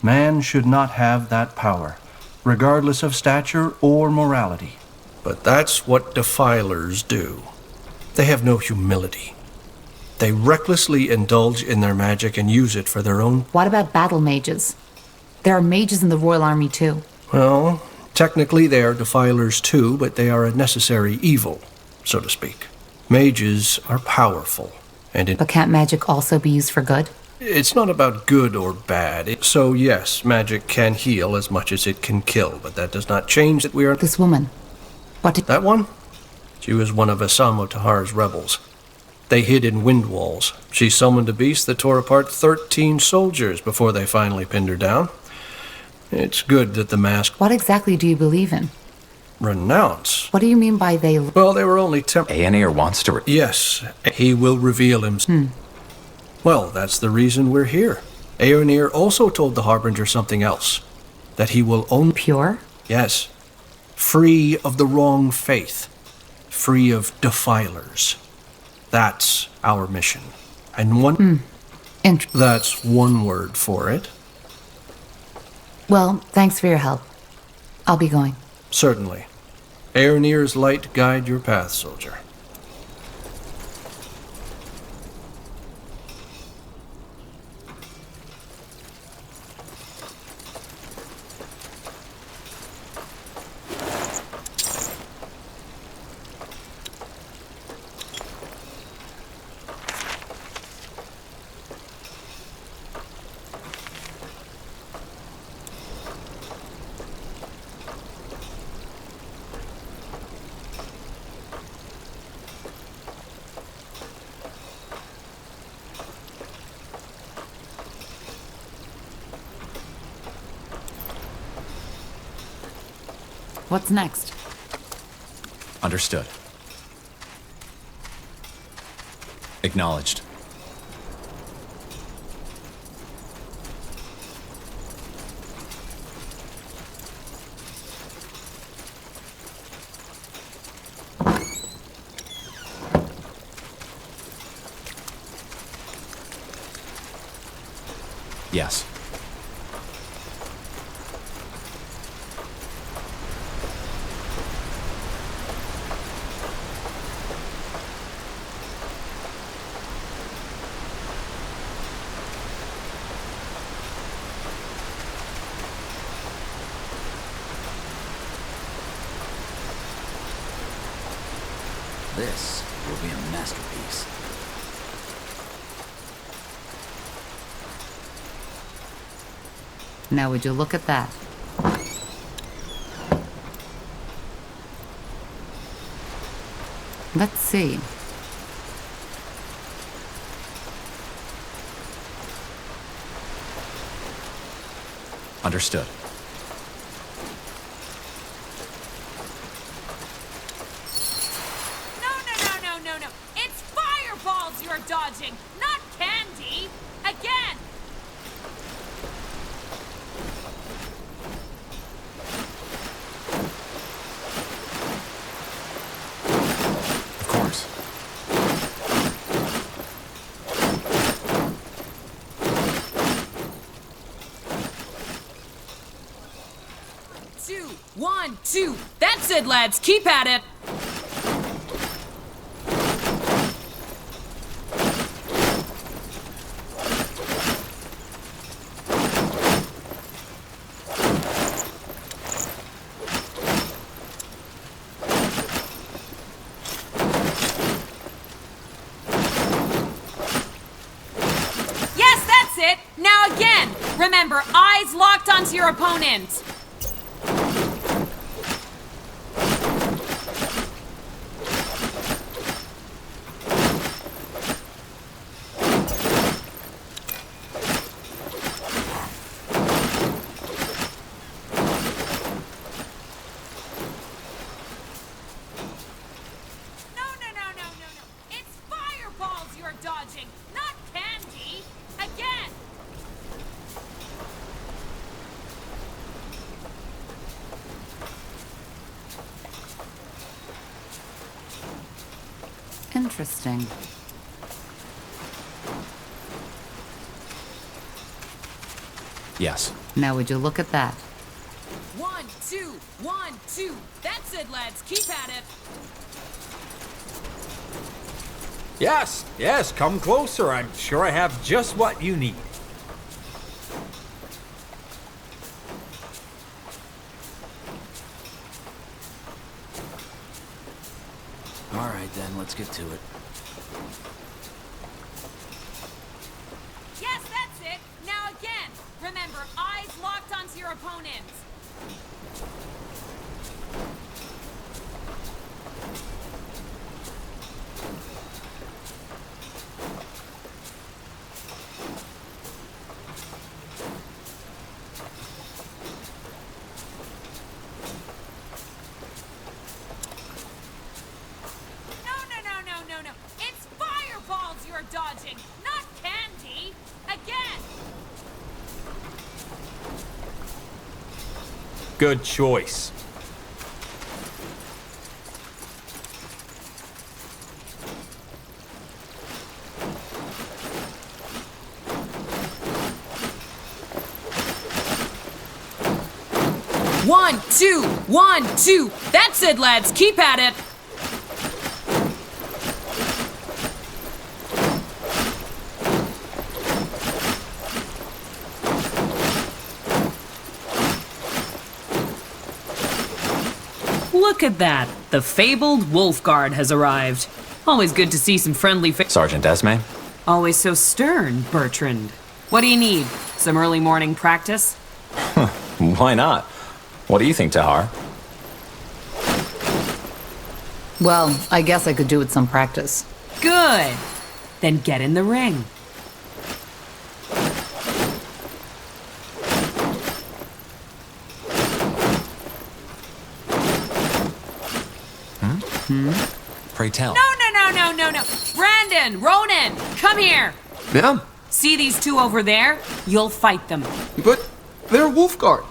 Man should not have that power, regardless of stature or morality. But that's what defilers do. They have no humility. They recklessly indulge in their magic and use it for their own... What about battle mages? There are mages in the Royal Army too. Well, technically they are defilers too, but they are a necessary evil, so to speak. Mages are powerful, and But can't magic also be used for good? It's not about good or bad. So yes, magic can heal as much as it can kill, but that does not change that we are... This woman, what did... That one? She was one of Asamo Tahar's rebels. They hid in wind walls. She summoned a beast that tore apart 13 soldiers before they finally pinned her down. It's good that the mask... What exactly do you believe in? Renounce? What do you mean by they... Well, they were only Aeonir wants to... Yes, he will reveal himself. Well, that's the reason we're here. Aeonir also told the Harbinger something else. That he will only... Pure? Yes. Free of the wrong faith. Free of defilers. That's our mission. And one... That's one word for it. Well, thanks for your help. I'll be going. Certainly. Aeonir's light guide your path, soldier. What's next? Understood. Acknowledged. Yes. This will be a masterpiece. Now would you look at that? Let's see. Understood. No. It's fireballs you're dodging, not candy. Again. Of course. Two, 1, 2. That's it, lads. Keep at it. Yes, that's it. Now again. Remember, eyes locked onto your opponent. dodging, not candy! Again! Interesting. Yes. Now would you look at that? 1, 2, 1, 2. That's it, lads. Keep at it. Yes, yes, come closer. I'm sure I have just what you need. All right, then, let's get to it. Yes, that's it. Now again. Remember, eyes locked onto your opponents. No. It's fireballs you're dodging, not candy. Again. Good choice. One, two, 1, 2. That's it, lads. Keep at it. Look at that. The fabled Wolf Guard has arrived. Always good to see some friendly Sergeant Esme? Always so stern, Bertrand. What do you need? Some early morning practice? Why not? What do you think, Tahar? Well, I guess I could do with some practice. Good. Then get in the ring. Pray tell. No. Brandon, Ronan, come here. Yeah? See these two over there? You'll fight them. But they're Wolfguard.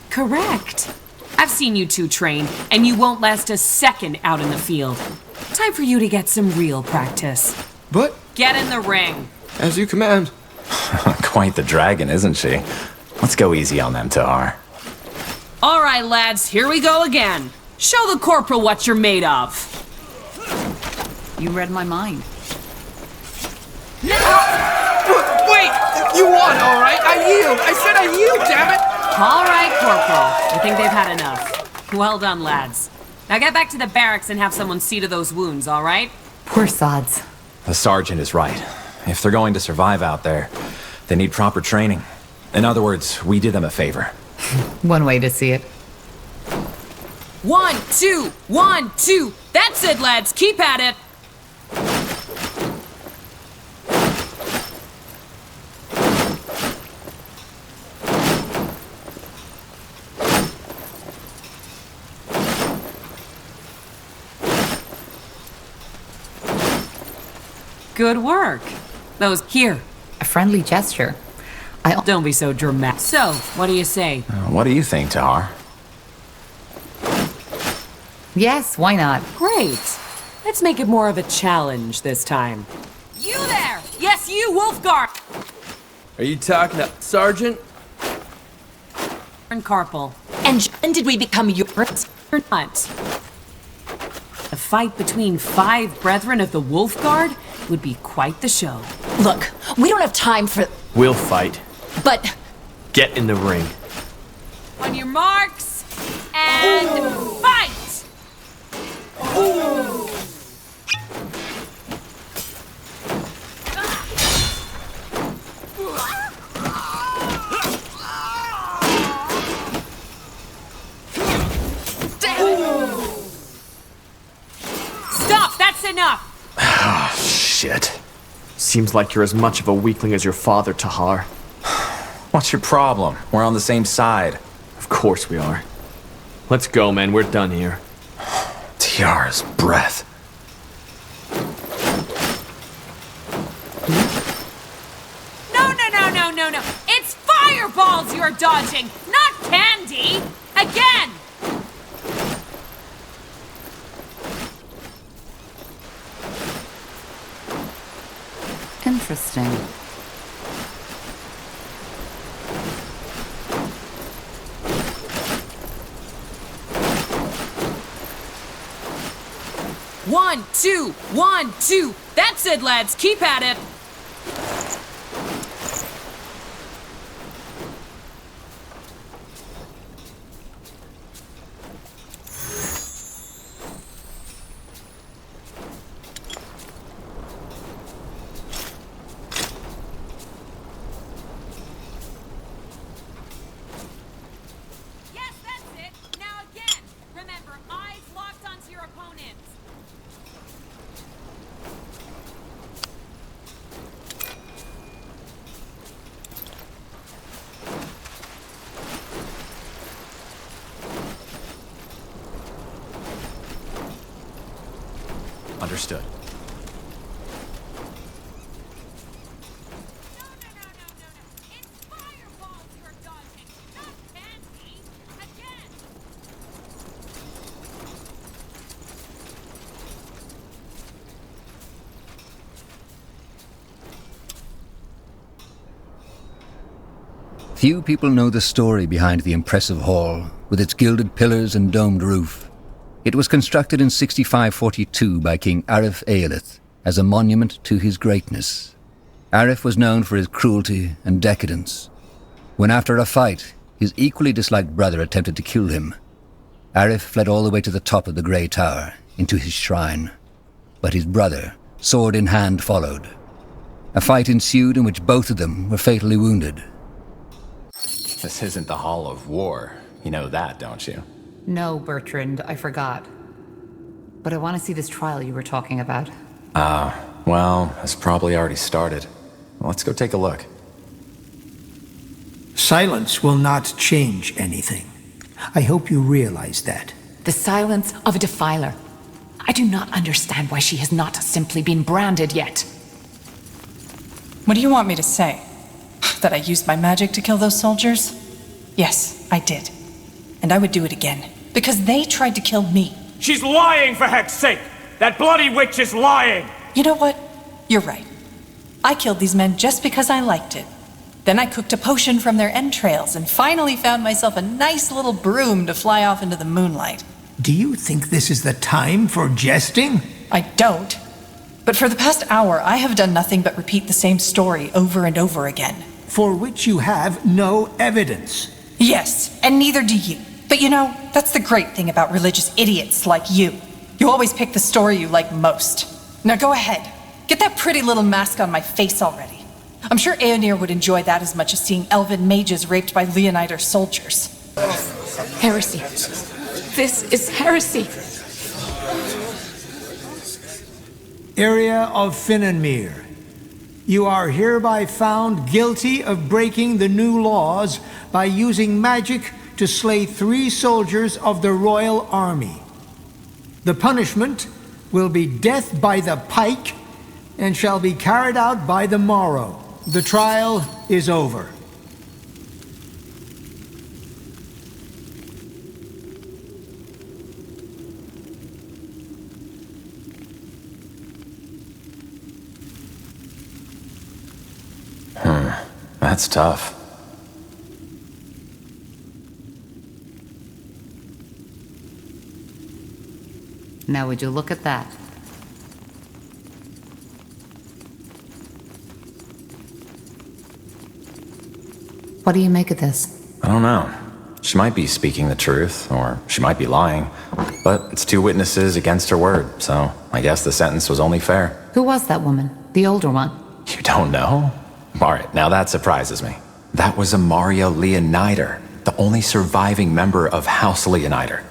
Correct. I've seen you two train, and you won't last a second out in the field. Time for you to get some real practice. But... Get in the ring. As you command. Quite the dragon, isn't she? Let's go easy on them, Tahar. All right, lads, here we go again. Show the corporal what you're made of. You read my mind. Wait! You won, all right? I yield! I said I yield, damn it! All right, Corporal. I think they've had enough. Well done, lads. Now get back to the barracks and have someone see to those wounds, all right? Poor sods. The sergeant is right. If they're going to survive out there, they need proper training. In other words, we did them a favor. One way to see it. 1, 2, 1, 2. That's it, lads. Keep at it. Good work. Those here. A friendly gesture. Don't be so dramatic. So, what do you say? What do you think, Tahar? Yes, why not? Great. Let's make it more of a challenge this time. You there! Yes, you, Wolfguard! Are you talking to Sergeant? And Corporal. And when did we become yours or not? A fight between 5 brethren of the Wolfguard would be quite the show. Look, we don't have time for... We'll fight. But... Get in the ring. On your marks, and fight! Stop! That's enough! Oh, shit. Seems like you're as much of a weakling as your father, Tahar. What's your problem? We're on the same side. Of course we are. Let's go, man. We're done here. Tiara's breath. fireballs you're dodging, not candy! Again! Interesting. One, two, 1, 2. That's it, lads. Keep at it. Yes, that's it. Now again. Remember, eyes locked onto your opponents. Understood. Few people know the story behind the impressive hall, with its gilded pillars and domed roof. It was constructed in 6542 by King Arif Eilith as a monument to his greatness. Arif was known for his cruelty and decadence. When after a fight, his equally disliked brother attempted to kill him, Arif fled all the way to the top of the Grey Tower, into his shrine. But his brother, sword in hand, followed. A fight ensued in which both of them were fatally wounded. This isn't the Hall of War. You know that, don't you? No, Bertrand, I forgot. But I want to see this trial you were talking about. Well, it's probably already started. Let's go take a look. Silence will not change anything. I hope you realize that. The silence of a defiler. I do not understand why she has not simply been branded yet. What do you want me to say? That I used my magic to kill those soldiers? Yes, I did. And I would do it again. Because they tried to kill me. She's lying, for heck's sake! That bloody witch is lying! You know what? You're right. I killed these men just because I liked it. Then I cooked a potion from their entrails and finally found myself a nice little broom to fly off into the moonlight. Do you think this is the time for jesting? I don't. But for the past hour, I have done nothing but repeat the same story over and over again. For which you have no evidence. Yes, and neither do you. But you know, that's the great thing about religious idiots like you. You always pick the story you like most. Now go ahead. Get that pretty little mask on my face already. I'm sure Aeonir would enjoy that as much as seeing elven mages raped by Leonider soldiers. Heresy. This is heresy. Area of Finnenmere. You are hereby found guilty of breaking the new laws by using magic to slay 3 soldiers of the royal army. The punishment will be death by the pike and shall be carried out by the morrow. The trial is over. That's tough. Now would you look at that? What do you make of this? I don't know. She might be speaking the truth, or she might be lying. But it's 2 witnesses against her word, so I guess the sentence was only fair. Who was that woman? The older one? You don't know? Alright, now that surprises me. That was Amaria Leonider, the only surviving member of House Leonider.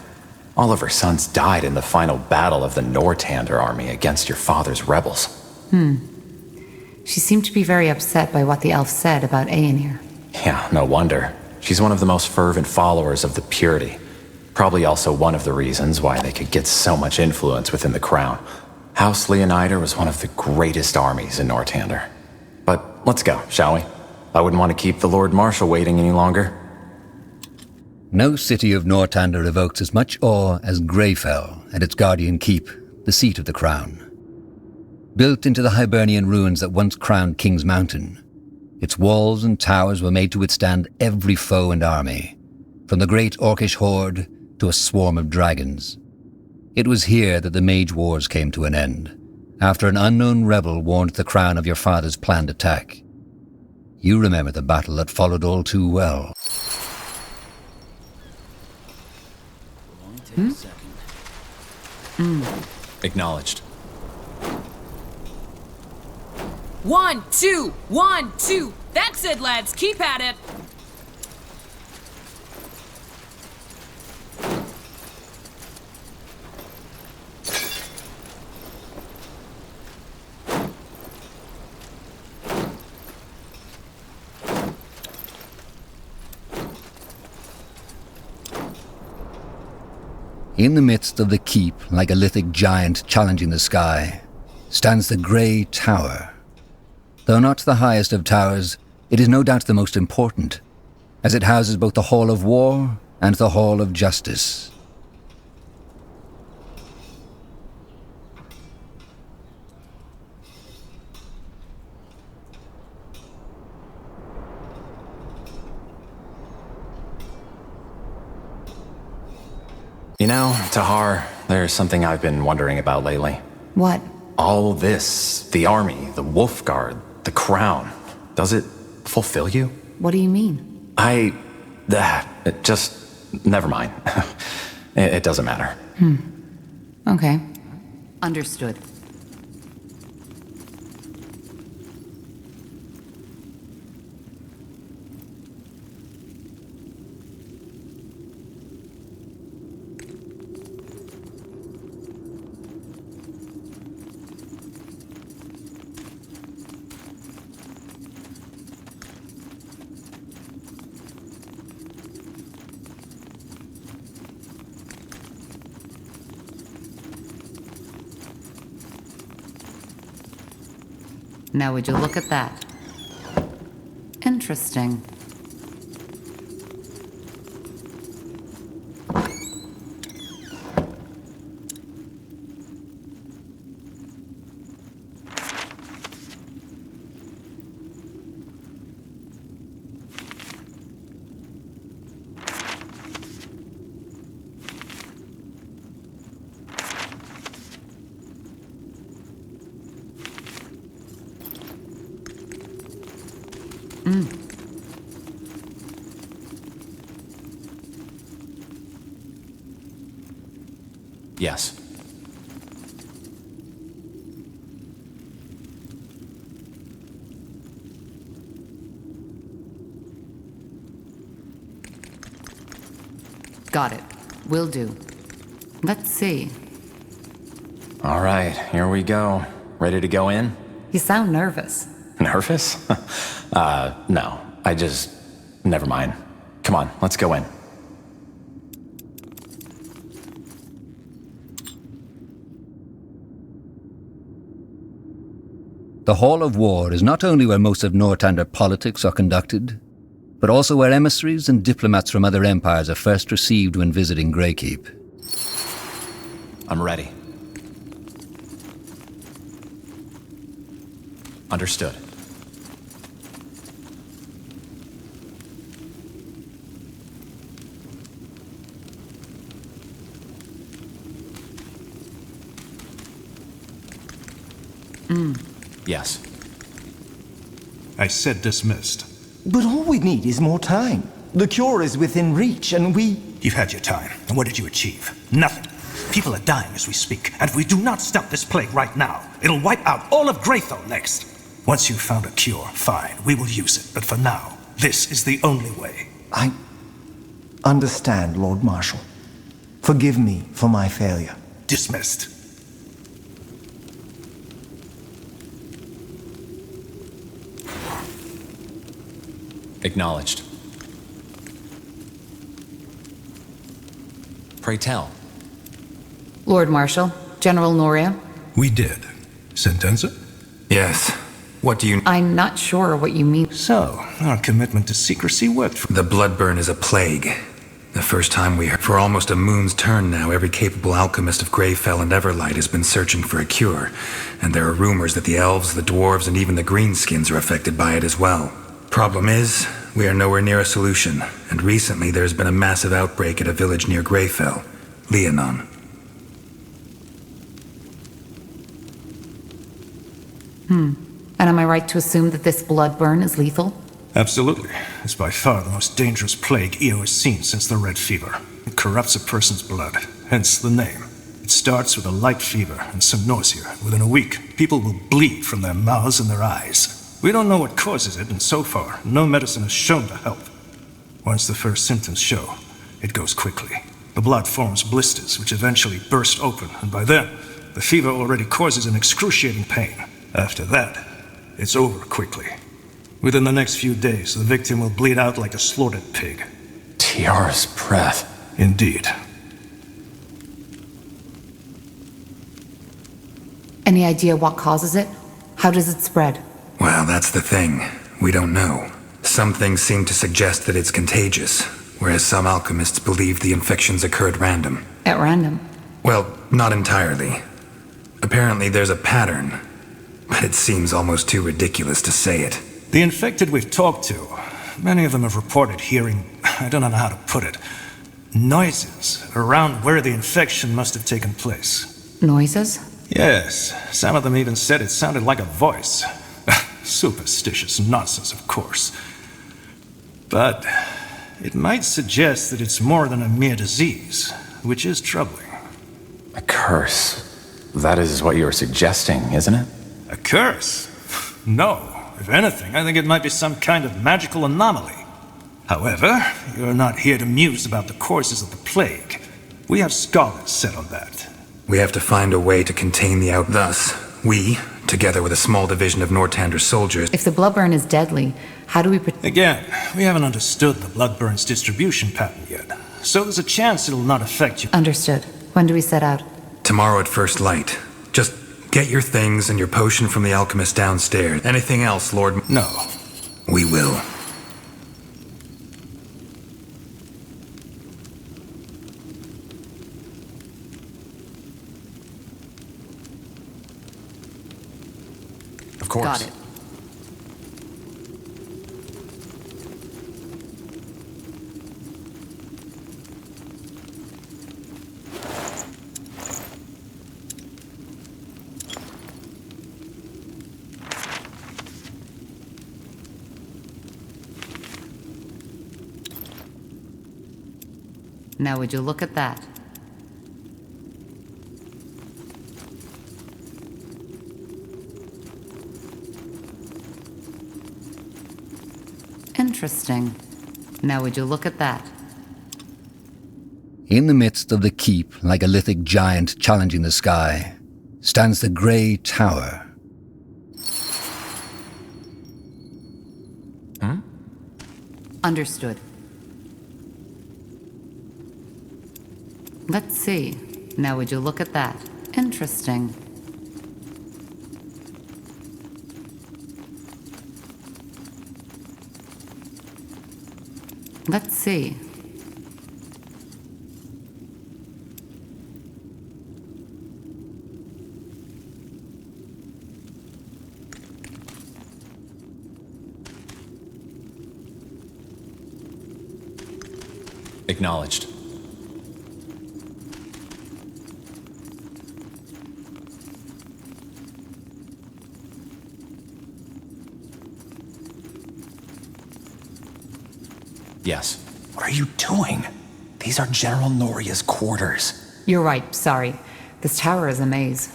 All of her sons died in the final battle of the Nortander army against your father's rebels. She seemed to be very upset by what the elf said about Aeonir. Yeah, no wonder. She's one of the most fervent followers of the purity. Probably also one of the reasons why they could get so much influence within the crown. House Leonider was one of the greatest armies in Nortander. But let's go, shall we? I wouldn't want to keep the Lord Marshal waiting any longer. No city of Northander evokes as much awe as Greyfell and its guardian keep, the seat of the crown. Built into the Hibernian ruins that once crowned King's Mountain, its walls and towers were made to withstand every foe and army, from the great Orcish horde to a swarm of dragons. It was here that the Mage Wars came to an end, after an unknown rebel warned the crown of your father's planned attack. You remember the battle that followed all too well. Acknowledged. 1, 2, 1, 2. That's it, lads. Keep at it. In the midst of the keep, like a lithic giant challenging the sky, stands the Grey Tower. Though not the highest of towers, it is no doubt the most important, as it houses both the Hall of War and the Hall of Justice. You know, Tahar, there's something I've been wondering about lately. What? All this, the army, the Wolf Guard, the crown, does it fulfill you? What do you mean? Never mind. It doesn't matter. Okay. Understood. Now would you look at that? Interesting. Yes. Got it. Will do. Let's see. All right, here we go. Ready to go in? You sound nervous. Nervous? No. Never mind. Come on, let's go in. The Hall of War is not only where most of Northander politics are conducted, but also where emissaries and diplomats from other empires are first received when visiting Greykeep. I'm ready. Understood. Yes. I said dismissed. But all we need is more time. The cure is within reach, and we... You've had your time. And what did you achieve? Nothing. People are dying as we speak, and if we do not stop this plague right now, it'll wipe out all of Greythal next. Once you've found a cure, fine, we will use it. But for now, this is the only way. I understand, Lord Marshal. Forgive me for my failure. Dismissed. Acknowledged. Pray tell. Lord Marshal, General Noria. We did. Sentenza? Yes. What do you... I'm not sure what you mean. So, our commitment to secrecy worked. The bloodburn is a plague. The first time we heard. For almost a moon's turn now, every capable alchemist of Greyfell and Everlight has been searching for a cure. And there are rumors that the elves, the dwarves, and even the greenskins are affected by it as well. Problem is, we are nowhere near a solution. And recently there's been a massive outbreak at a village near Greyfell, Leonon. And am I right to assume that this blood burn is lethal? Absolutely. It's by far the most dangerous plague EO has seen since the Red Fever. It corrupts a person's blood, hence the name. It starts with a light fever and some nausea. Within a week, people will bleed from their mouths and their eyes. We don't know what causes it, and so far, no medicine has shown to help. Once the first symptoms show, it goes quickly. The blood forms blisters, which eventually burst open, and by then, the fever already causes an excruciating pain. After that, it's over quickly. Within the next few days, the victim will bleed out like a slaughtered pig. Tiara's breath. Indeed. Any idea what causes it? How does it spread? Well, that's the thing. We don't know. Some things seem to suggest that it's contagious, whereas some alchemists believe the infections occurred random. At random? Well, not entirely. Apparently there's a pattern, but it seems almost too ridiculous to say it. The infected we've talked to, many of them have reported hearing, I don't know how to put it, noises around where the infection must have taken place. Noises? Yes, some of them even said it sounded like a voice. Superstitious nonsense, of course. But it might suggest that it's more than a mere disease, which is troubling. A curse. That is what you were suggesting, isn't it? A curse? No. If anything, I think it might be some kind of magical anomaly. However, you're not here to muse about the causes of the plague. We have scholars set on that. We have to find a way to contain the Thus, we, together with a small division of Nortander's soldiers... If the bloodburn is deadly, how do we... Again, we haven't understood the bloodburn's distribution pattern yet. So there's a chance it'll not affect you. Understood. When do we set out? Tomorrow at first light. Just get your things and your potion from the alchemist downstairs. Anything else, Lord? No. We will. Of course. Got it. Now would you look at that? Interesting. Now would you look at that? In the midst of the keep, like a lithic giant challenging the sky, stands the grey tower. Understood. Let's see. Now would you look at that? Interesting. Let's see. Acknowledged. Yes. What are you doing? These are General Noria's quarters. You're right, sorry. This tower is a maze.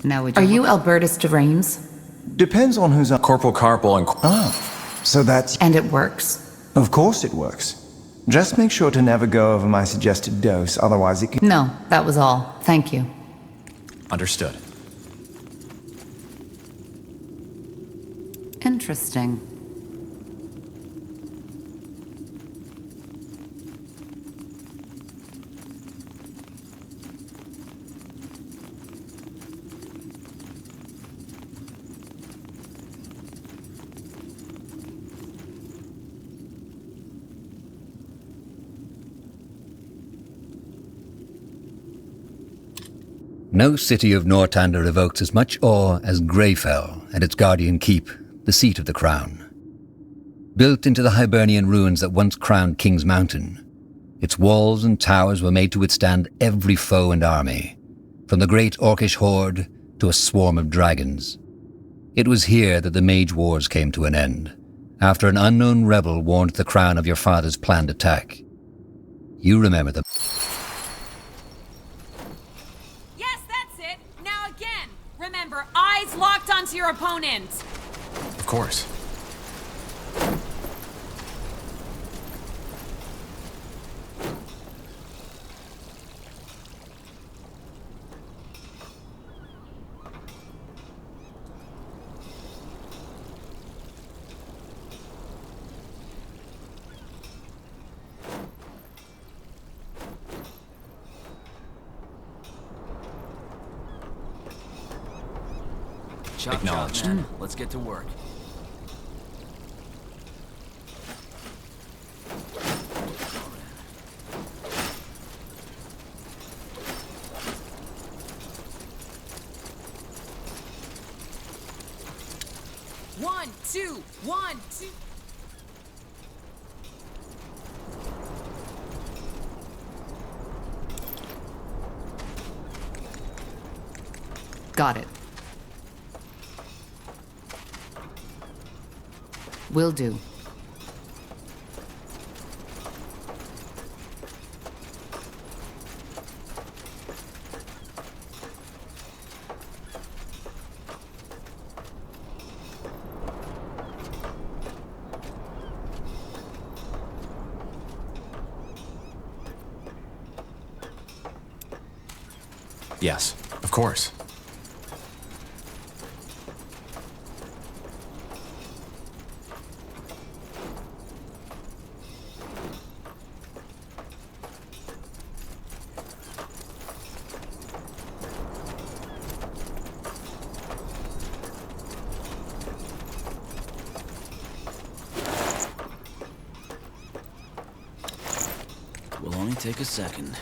Now would you... Are you Albertus de Reims? Depends on who's up. Corporal Carpal and... Ah, so that's... And it works? Of course it works. Just make sure to never go over my suggested dose, otherwise it can... No, that was all. Thank you. Understood. Interesting. No city of Northander evokes as much awe as Greyfell and its guardian keep, the seat of the crown. Built into the Hibernian ruins that once crowned King's Mountain, its walls and towers were made to withstand every foe and army, from the great Orcish horde to a swarm of dragons. It was here that the Mage Wars came to an end, after an unknown rebel warned the crown of your father's planned attack. You remember them. Yes, that's it! Now again! Remember, eyes locked onto your opponent! Of course. Chop, man. Let's get to work. One, two, 1, 2. Got it. Will do. Yes, of course. Will only take a second.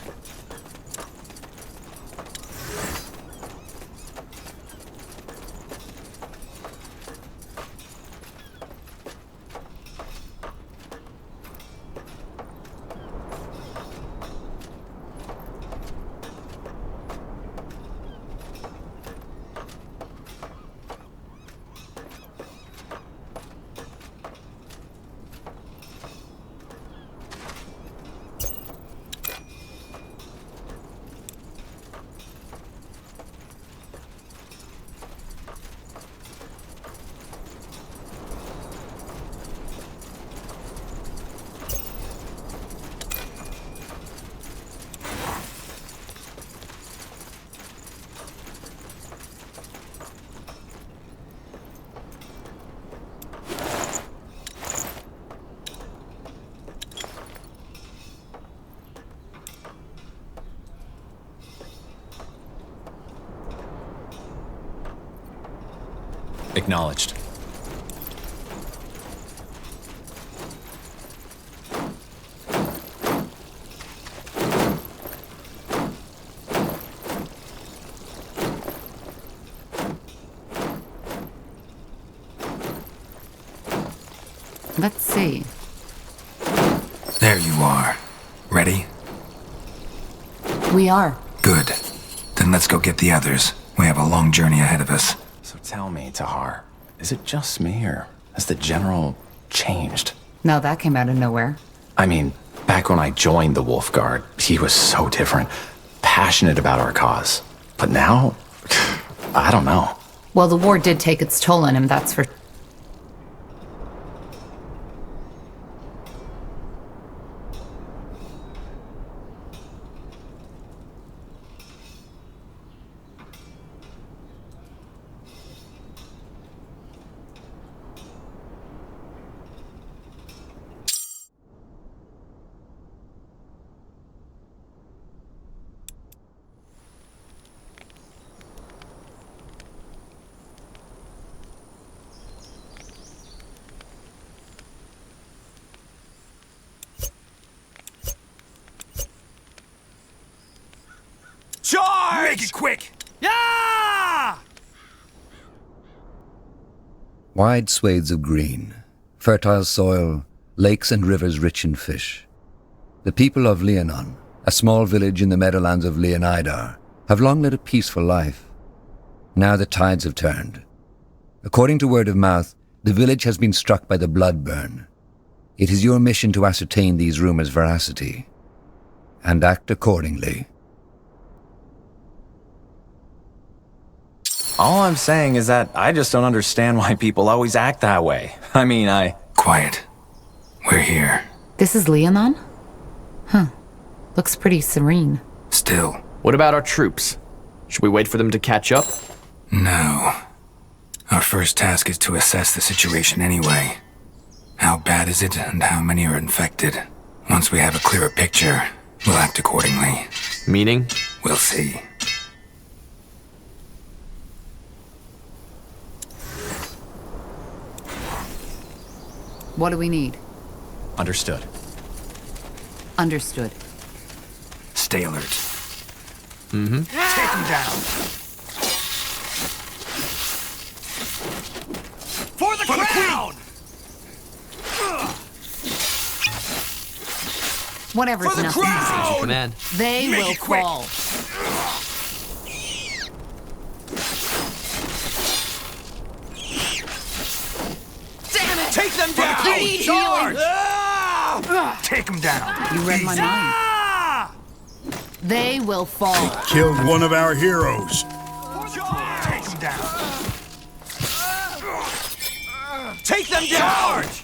Acknowledged. Let's see. There you are. Ready? We are. Good. Then let's go get the others. We have a long journey ahead of us. So tell me, Tahar, is it just me, or has the General changed? No, that came out of nowhere. I mean, back when I joined the Wolf Guard, he was so different, passionate about our cause. But now, I don't know. Well, the war did take its toll on him, that's for... Charge! Make it quick! Wide swathes of green, fertile soil, lakes and rivers rich in fish. The people of Leonon, a small village in the meadowlands of Leonidar, have long led a peaceful life. Now the tides have turned. According to word of mouth, the village has been struck by the blood burn. It is your mission to ascertain these rumors' veracity and act accordingly. All I'm saying is that I just don't understand why people always act that way. Quiet. We're here. This is Leonon? Huh. Looks pretty serene. Still. What about our troops? Should we wait for them to catch up? No. Our first task is to assess the situation anyway. How bad is it and how many are infected? Once we have a clearer picture, we'll act accordingly. Meaning? We'll see. What do we need? Understood. Understood. Stay alert. Take him down. For the crown! Whatever's For the nothing. crown! As you command. They Make will it quick. fall. Damn it! Take them down! I need Charge! healing. Take him down. You read my mind. They will fall. Killed one of our heroes. Take him down. Take them down! Charge!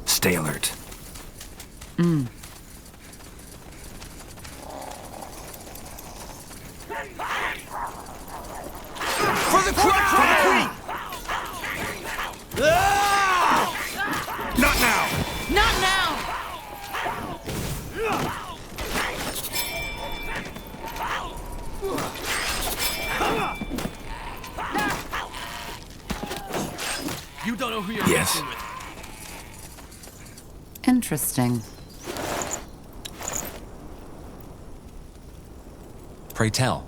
Stay alert. For the crown! Not now. Not now! You don't know who you're Yes. messing with. Interesting. Pray tell.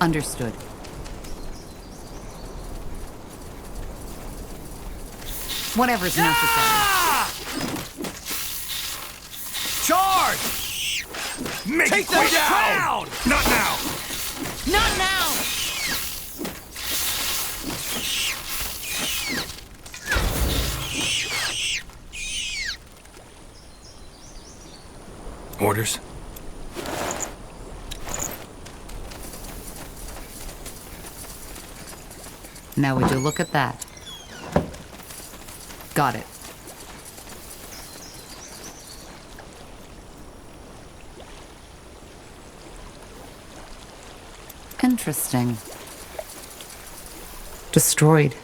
Understood. Whatever's necessary. Charge! Make Take it them quick. down! Not now. Not now! Orders? Now would you look at that? Got it. Interesting. Destroyed.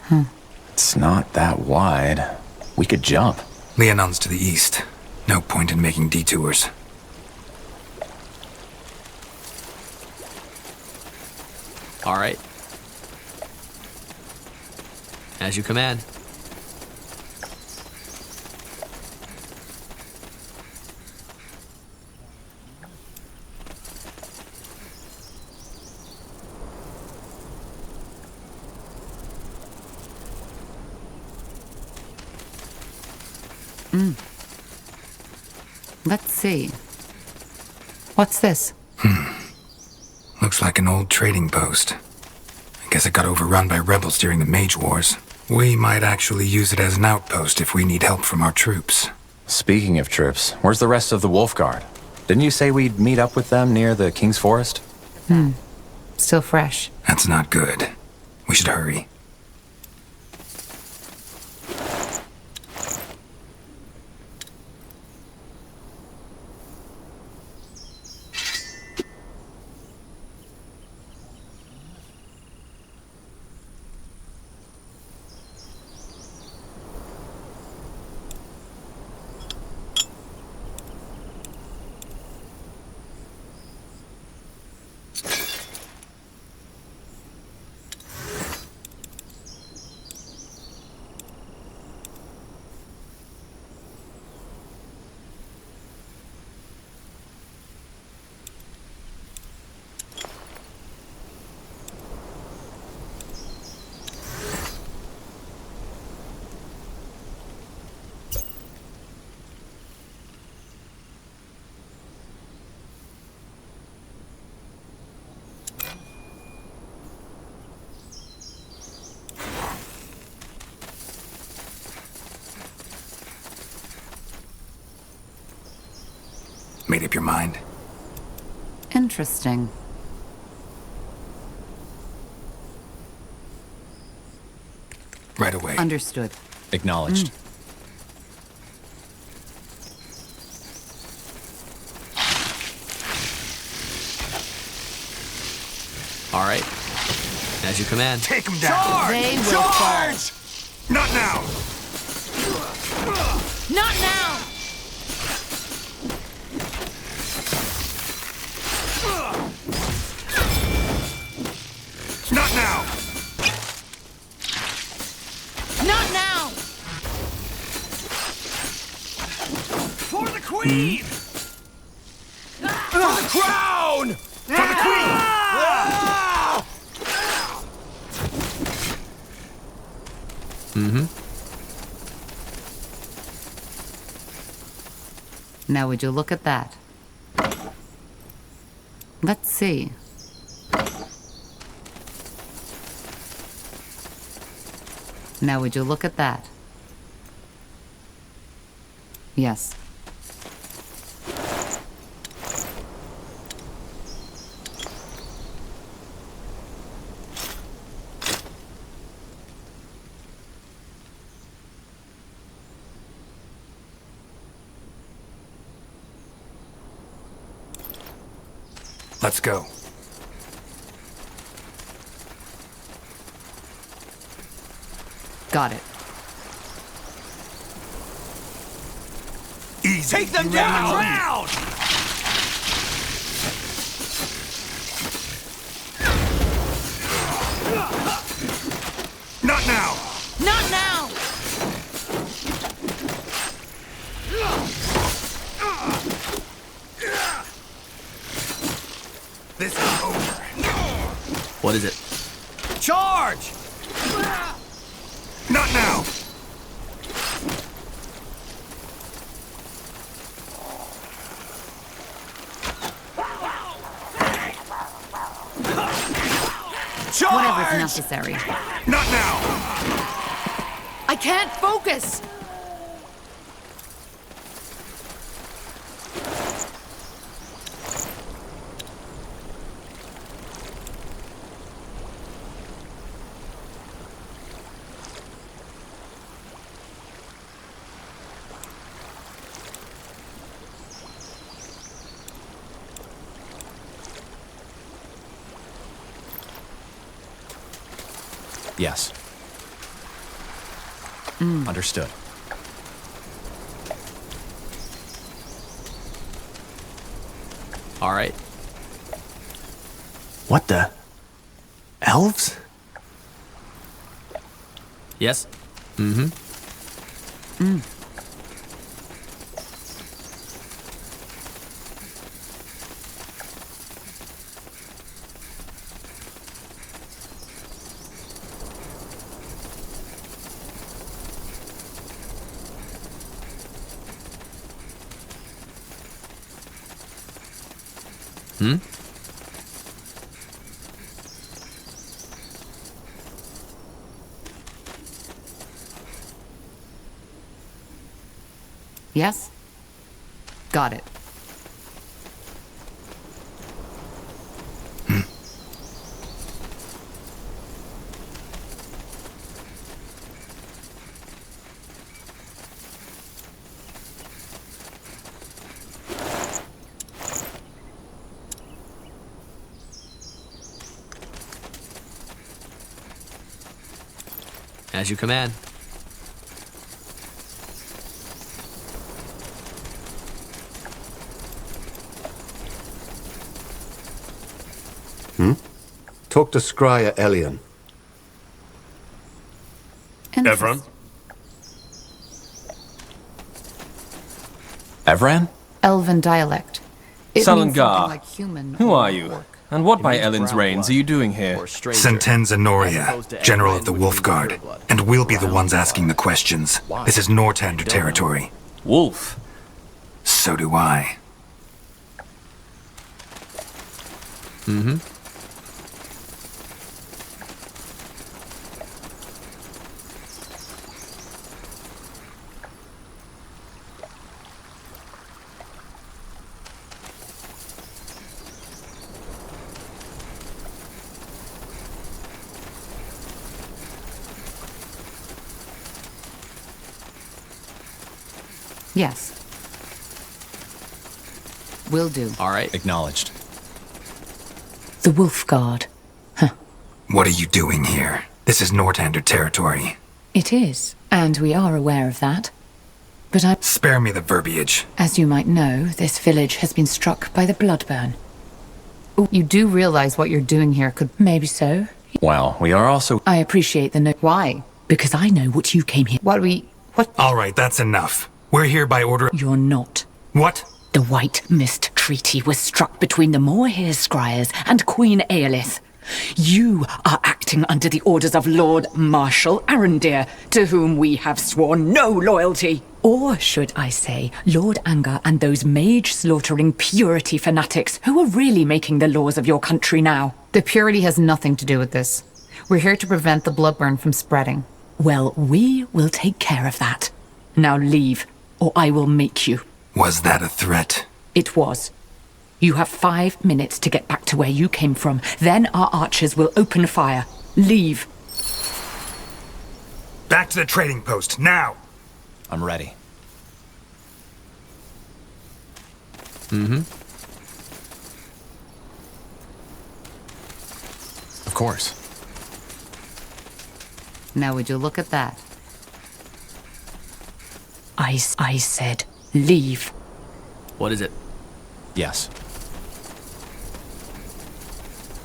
Huh. It's not that wide. We could jump. Leonon's to the east. No point in making detours. All right. As you command. Let's see. What's this? Looks like an old trading post. I guess it got overrun by rebels during the Mage Wars. We might actually use it as an outpost if we need help from our troops. Speaking of troops, where's the rest of the Wolf Guard? Didn't you say we'd meet up with them near the King's Forest? Still fresh. That's not good. We should hurry. Made up your mind? Interesting. Right away. Understood. Acknowledged. All right. As you command. Take them down. They will Charge! Not now! Not now! Not now! Not now! For the Queen! For the crown! For the Queen! Now would you look at that? Let's see. Now would you look at that? Yes. Let's go. Got it. Easy. Take them down! Ground! Not now! Not now! This is over. What is it? Charge! Not now! Charge! Whatever's necessary. Not now! I can't focus! Yes. Understood. All right. What the? Elves? Yes. Yes? Got it. As you command. Talk to Scryer Elian. Evran? Evran? Elven dialect. It means something Salangar, like human. who or are you? orc. And what by Ellen's reigns are you doing here? Sentenza Noria, General of the Wolf Guard. And we'll be the ones asking the questions. This is Nortander territory. Wolf? So do I. Mm-hmm. Yes. Will do. All right. Acknowledged. The Wolf Guard. What are you doing here? This is Nortander territory. It is, and we are aware of that. But I... Spare me the verbiage. As you might know, this village has been struck by the Bloodburn. You do realize what you're doing here could... Maybe so. Well, we are also... I appreciate the note. Why? Because I know what you came here... What? All right, that's enough. We're here by order... You're not. What? The White Mist Treaty was struck between the Moorhere Scryers and Queen Aelith. You are acting under the orders of Lord Marshal Arendir, to whom we have sworn no loyalty. Or should I say, Lord Angar and those mage-slaughtering purity fanatics who are really making the laws of your country now. The purity has nothing to do with this. We're here to prevent the Bloodburn from spreading. Well, we will take care of that. Now leave, or I will make you. Was that a threat? It was. You have 5 minutes to get back to where you came from. Then our archers will open fire. Leave. Back to the trading post, now! I'm ready. Mm-hmm. Of course. Now would you look at that? I said, leave. What is it? Yes.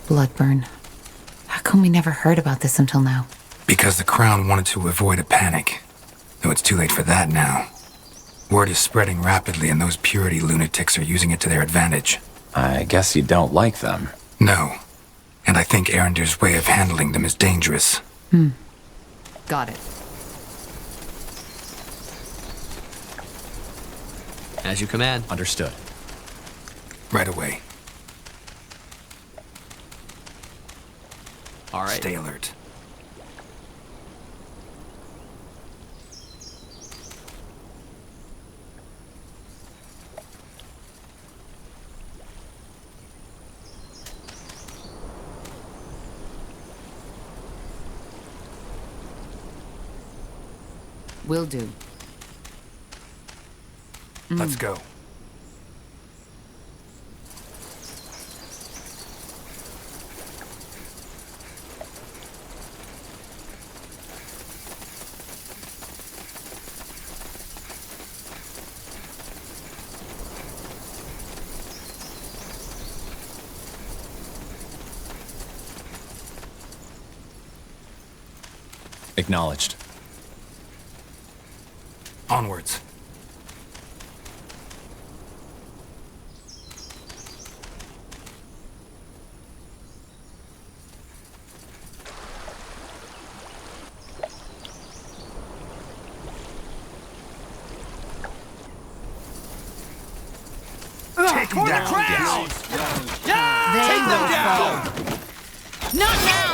Bloodburn. How come we never heard about this until now? Because the Crown wanted to avoid a panic. Though it's too late for that now. Word is spreading rapidly and those purity lunatics are using it to their advantage. I guess you don't like them. No. And I think Arendir's way of handling them is dangerous. Got it. As you command. Understood. Right away. All right. Stay alert. Will do. Let's go. Acknowledged. Onwards. Take them down! Yeah! Take them down! Not now!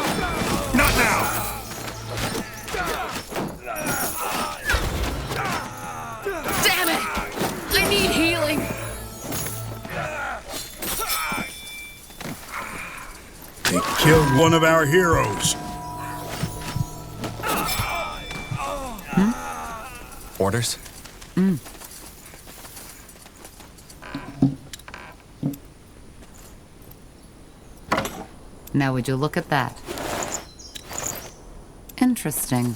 Not now! Damn it! need healing. They killed one of our heroes. Orders? Now would you look at that? Interesting.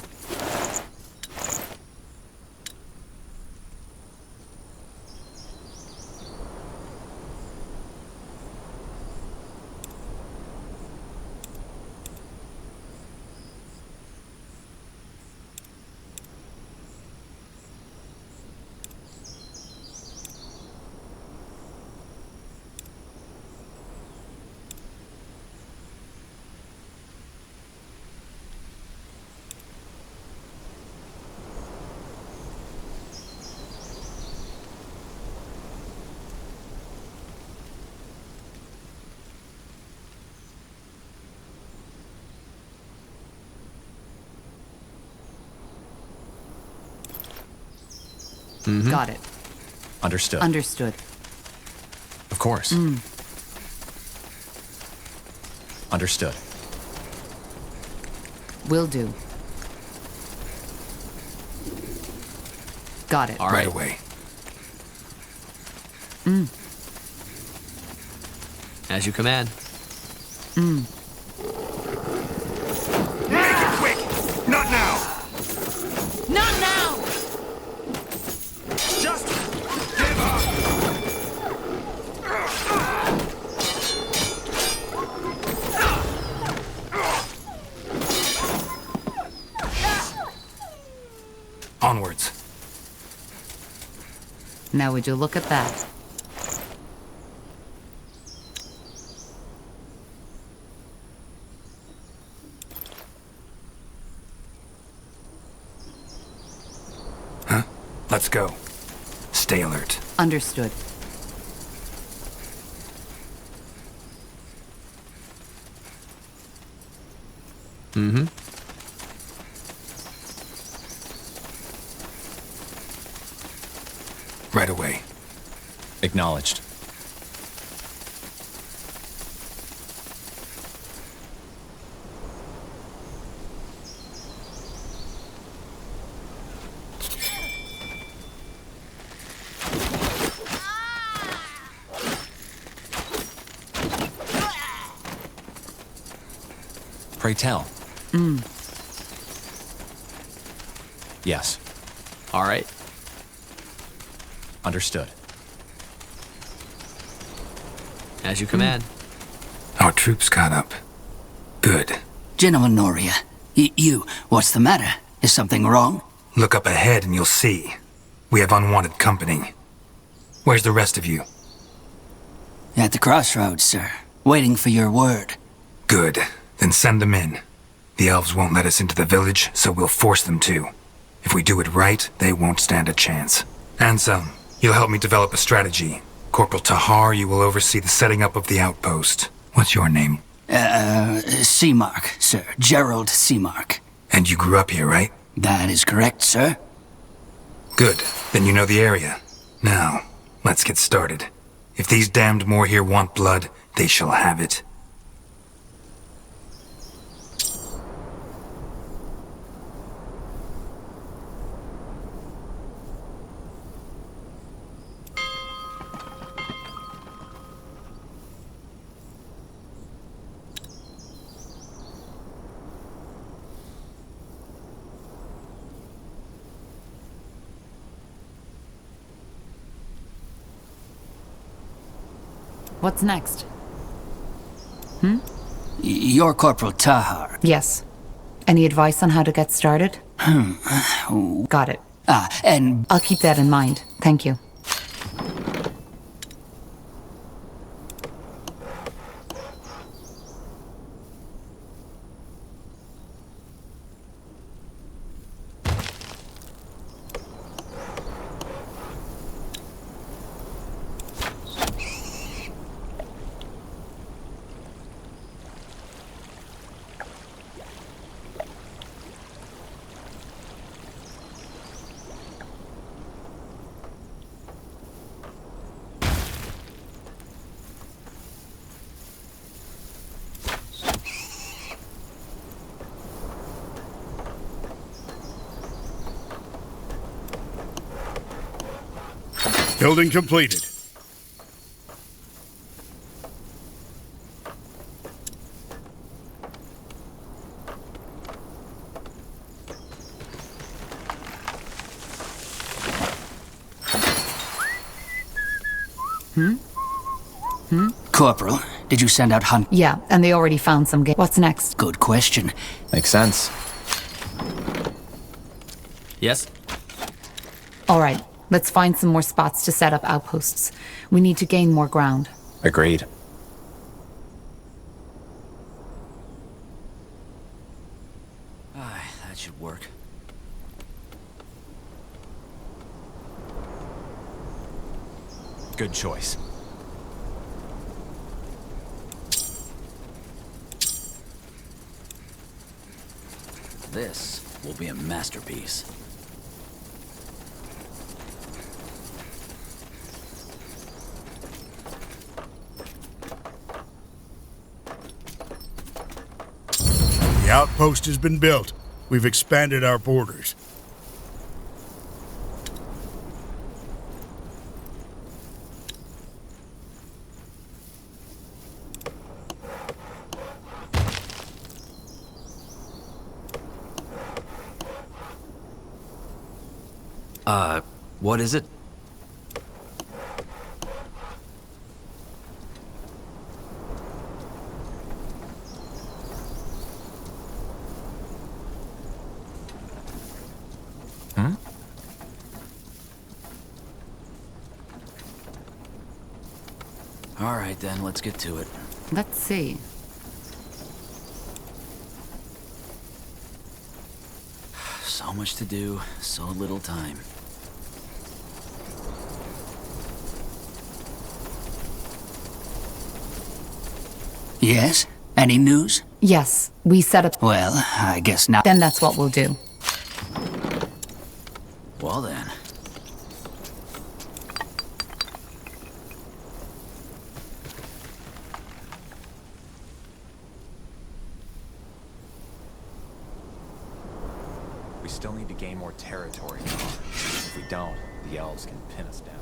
Got it. Understood. Understood. Of course. Understood. Will do. Got it. All right away. As you command. Make it quick! Not now! Not now! Just give up! Onwards. Now would you look at that? Huh? Let's go. Stay alert. Understood. Right away. Acknowledged. Pray tell. Yes. All right. Understood. As you command. Our troops caught up. Good. General Noria, you, what's the matter? Is something wrong? Look up ahead and you'll see. We have unwanted company. Where's the rest of you? At the crossroads, sir. Waiting for your word. Good. Then send them in. The elves won't let us into the village, so we'll force them to. If we do it right, they won't stand a chance. Ansem, you'll help me develop a strategy. Corporal Tahar, you will oversee the setting up of the outpost. What's your name? Seamark, sir. Gerald Seamark. And you grew up here, right? That is correct, sir. Good. Then you know the area. Now, let's get started. If these damned more here want blood, they shall have it. What's next? You're Corporal Tahar. Yes. Any advice on how to get started? Got it. And I'll keep that in mind. Thank you. Building completed. Corporal, did you send out hunt? Yeah, and they already found some game. What's next? Good question. Makes sense. Yes? All right, let's find some more spots to set up outposts. We need to gain more ground. Agreed. That should work. Good choice. This will be a masterpiece. The outpost has been built. We've expanded our borders. What is it? All right, then, let's get to it. Let's see. So much to do, so little time. Yes? Any news? Yes, we set up... Well, I guess not. Then that's what we'll do. Well then. We still need to gain more territory. If we don't, the elves can pin us down.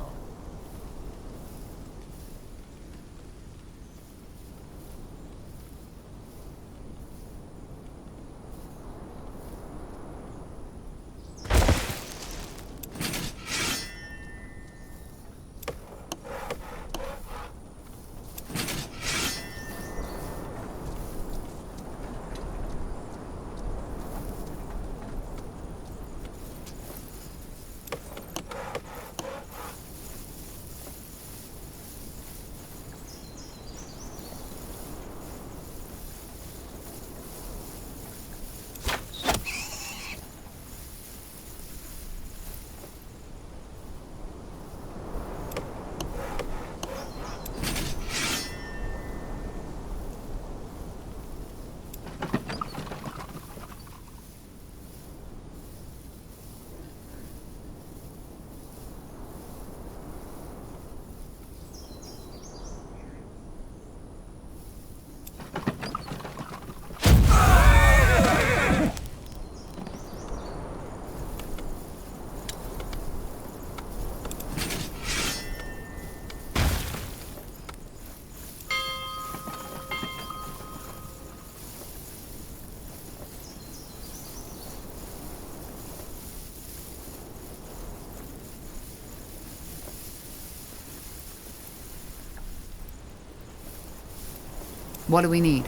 What do we need?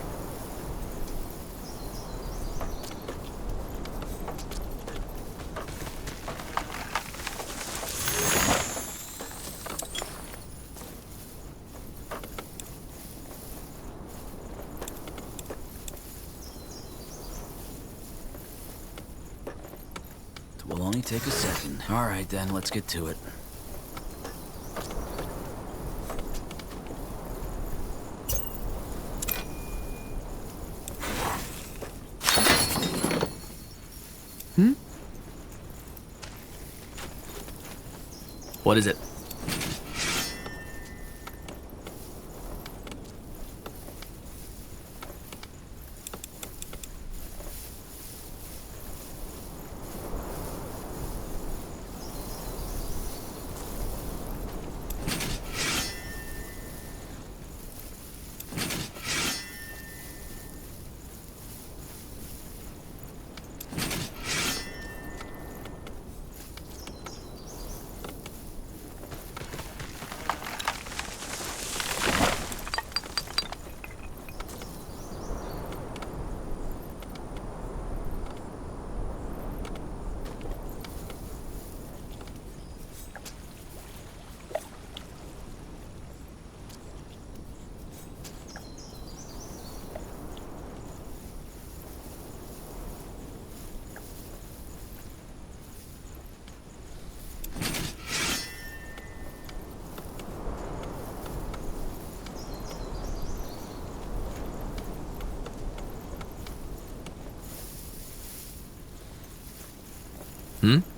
It will only take a second. All right, then, let's get to it. What is it? Mm-hmm.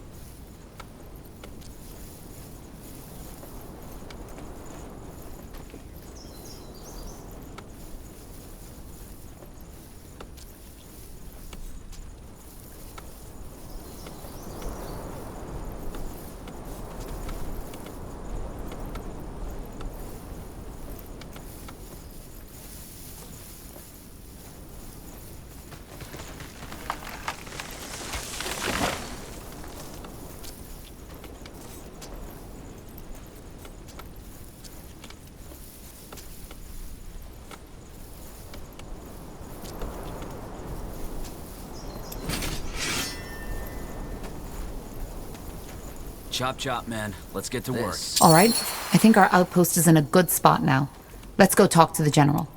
Chop chop, man. Let's get to work. All right. I think our outpost is in a good spot now. Let's go talk to the general.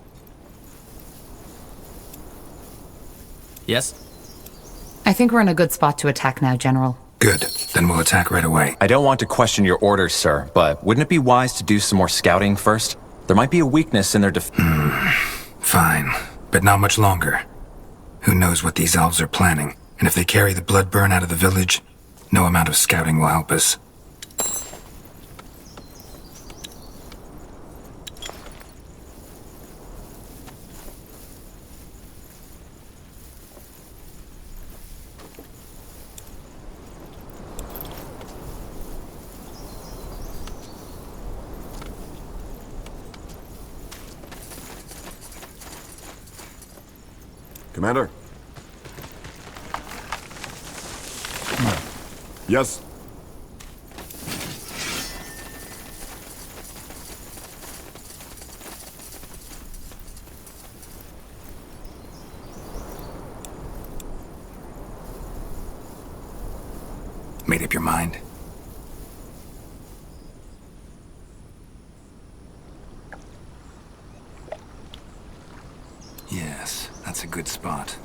Yes? I think we're in a good spot to attack now, General. Good. Then we'll attack right away. I don't want to question your orders, sir, but wouldn't it be wise to do some more scouting first? There might be a weakness in their Fine. But not much longer. Who knows what these elves are planning? And if they carry the blood burn out of the village, no amount of scouting will help us. Commander? Yes? Made up your mind? Yes, that's a good spot.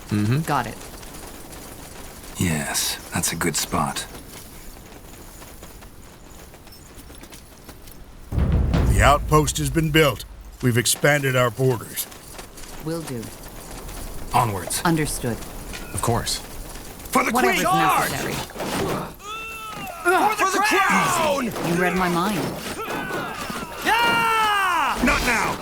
Mm-hmm. Got it. Yes, that's a good spot. The outpost has been built. We've expanded our borders. Will do. Onwards. Understood. Of course. For the Whatever's Queen! necessary. For the crown! You read my mind. Yeah! Not now!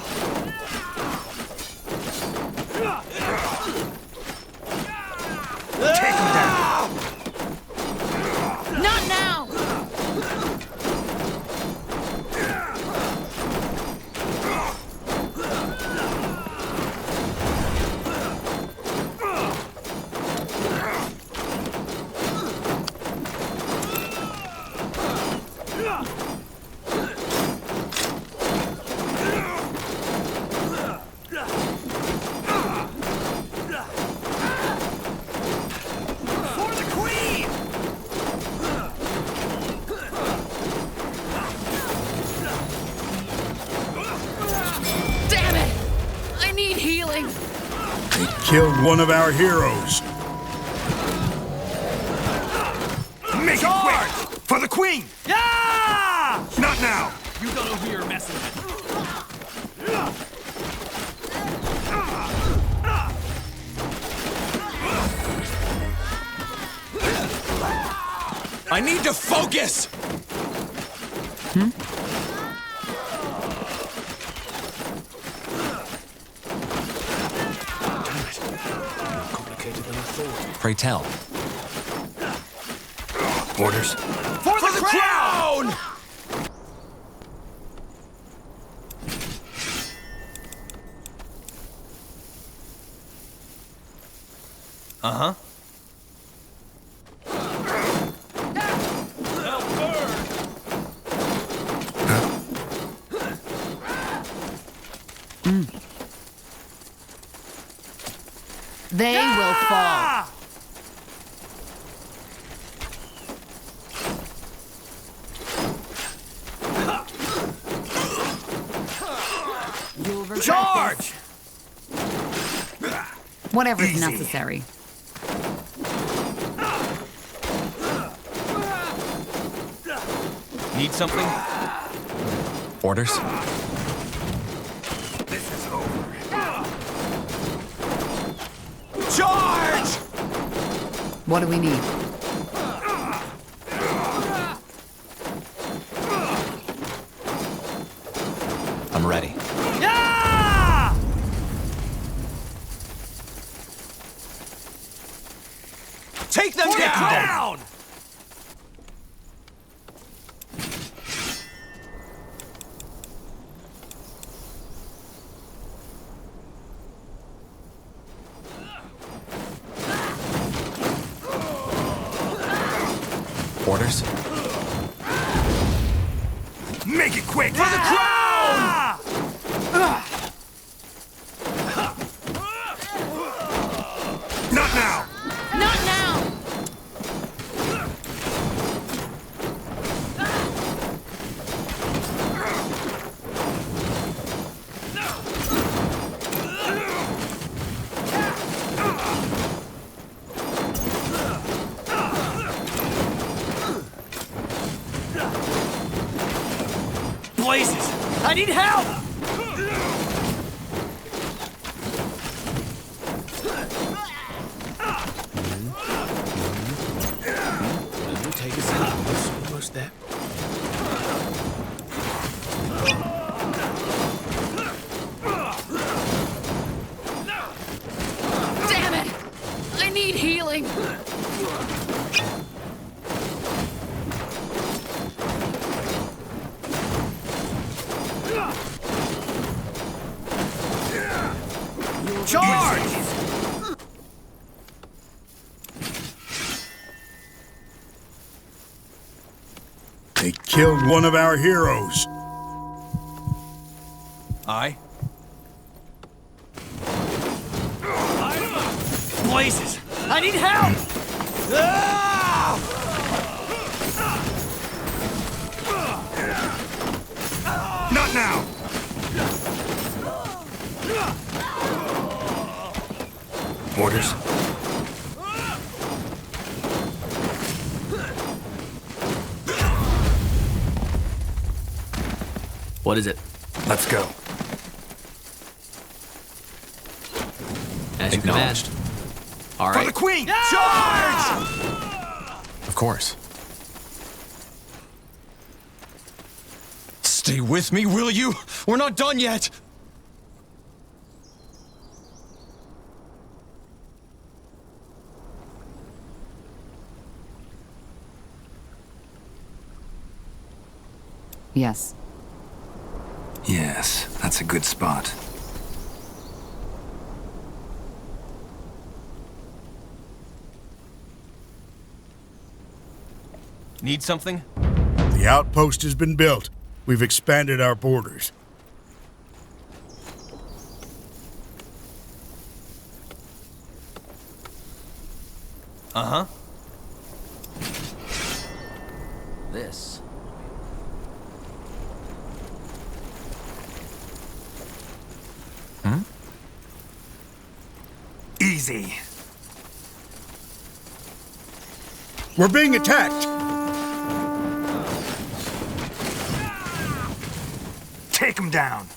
Take him down! Not now! Killed one of our heroes. Make it quick! For the Queen! Yeah! Not now! You don't know who you're messing with. I need to focus! Pray tell. Orders? For the crown! Uh-huh. They will fall. Charge! Whatever's necessary. Need something? Orders? This is over. Charge! What do we need? I'm ready. Yeah! Take them down! Orders? Make it quick! For the crown! Not now! Not now! Blazes! I need help! Take us in. Almost there. Damn it! I need healing! Charge! They killed one of our heroes. Aye. Blazes! I need help! Ah! Not now! Orders? What is it? Let's go. As you Acknowledged. command. All For right. the Queen! Charge! Of course. Stay with me, will you? We're not done yet! Yes. Yes, that's a good spot. Need something? The outpost has been built. We've expanded our borders. Uh-huh. This. Easy. We're being attacked! Take him down.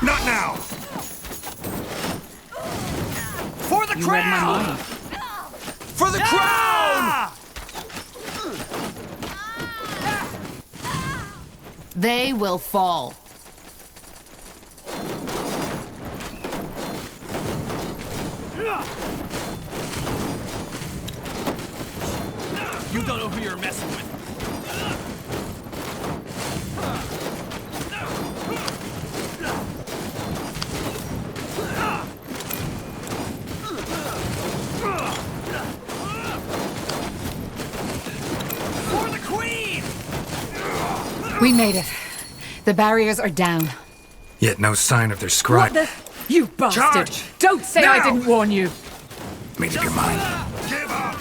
Not now. For the You read my crown! mind. For the crown! They will fall. You don't know who you're messing with. For the Queen! We made it. The barriers are down. Yet no sign of their scribe. What the... You bastard! Charge! Don't say Now! I didn't warn you! Made up your mind. Give up!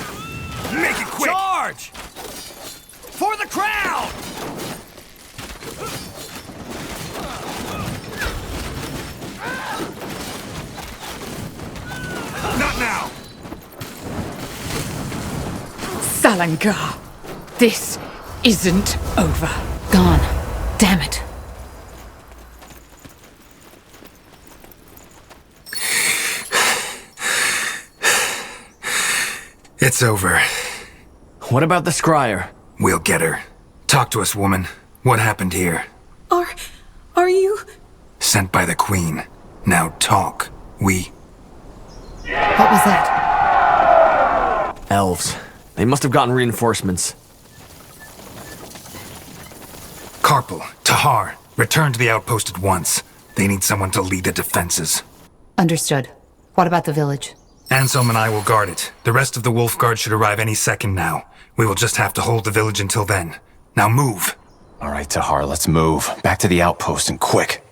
Make it quick! Charge! For the crowd! Not now! Salangar, this isn't over. Gone. Damn it. It's over. What about the scryer? We'll get her. Talk to us, woman. What happened here? Are you... Sent by the Queen. Now talk. What was that? Elves. They must have gotten reinforcements. Carpal, Tahar, return to the outpost at once. They need someone to lead the defenses. Understood. What about the village? Anselm and I will guard it. The rest of the Wolf Guard should arrive any second now. We will just have to hold the village until then. Now move! All right, Tahar, let's move. Back to the outpost and quick.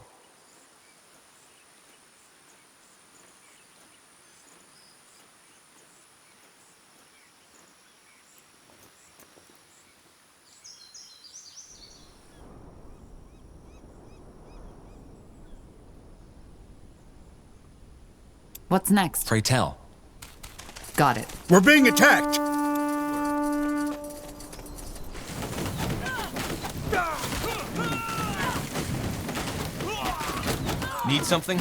What's next? Pray tell. Got it. We're being attacked! Need something?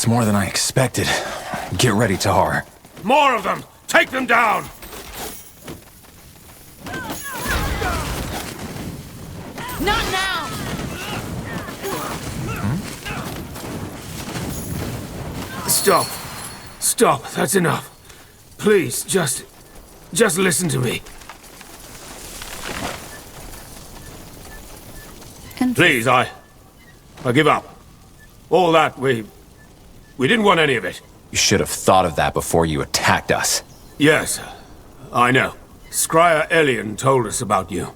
That's more than I expected. Get ready, Tahar. More of them! Take them down! Not now! Stop. Stop. That's enough. Please, just listen to me. Please, I give up. All that, we didn't want any of it. You should have thought of that before you attacked us. Yes, I know. Scryer Elian told us about you.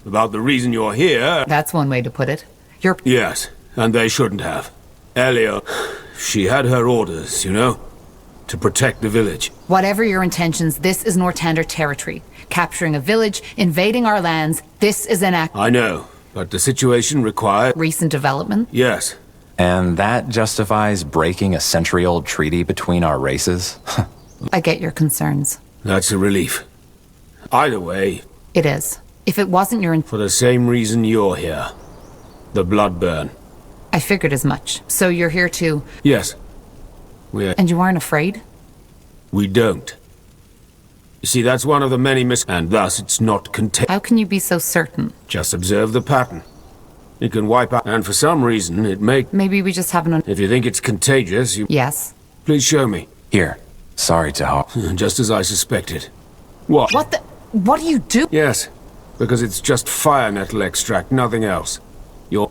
About the reason you're here. That's one way to put it. Yes, and they shouldn't have. Elia, she had her orders, you know? To protect the village. Whatever your intentions, this is Nortander territory. Capturing a village, invading our lands, this is an act. I know, but the situation required... Recent development? Yes. And that justifies breaking a century-old treaty between our races? I get your concerns. That's a relief. Either way... It is. If it wasn't your... For the same reason you're here. The blood burn. I figured as much. So you're here too? Yes. We're... And you aren't afraid? We don't. You see, that's one of the many and thus it's not contained. How can you be so certain? Just observe the pattern. It can wipe out, and for some reason it may... Maybe we just haven't... If you think it's contagious, you... Yes. Please show me. Here. Sorry, Tahar. Just as I suspected. What? What the... What do you do? Yes. Because it's just fire nettle extract, nothing else.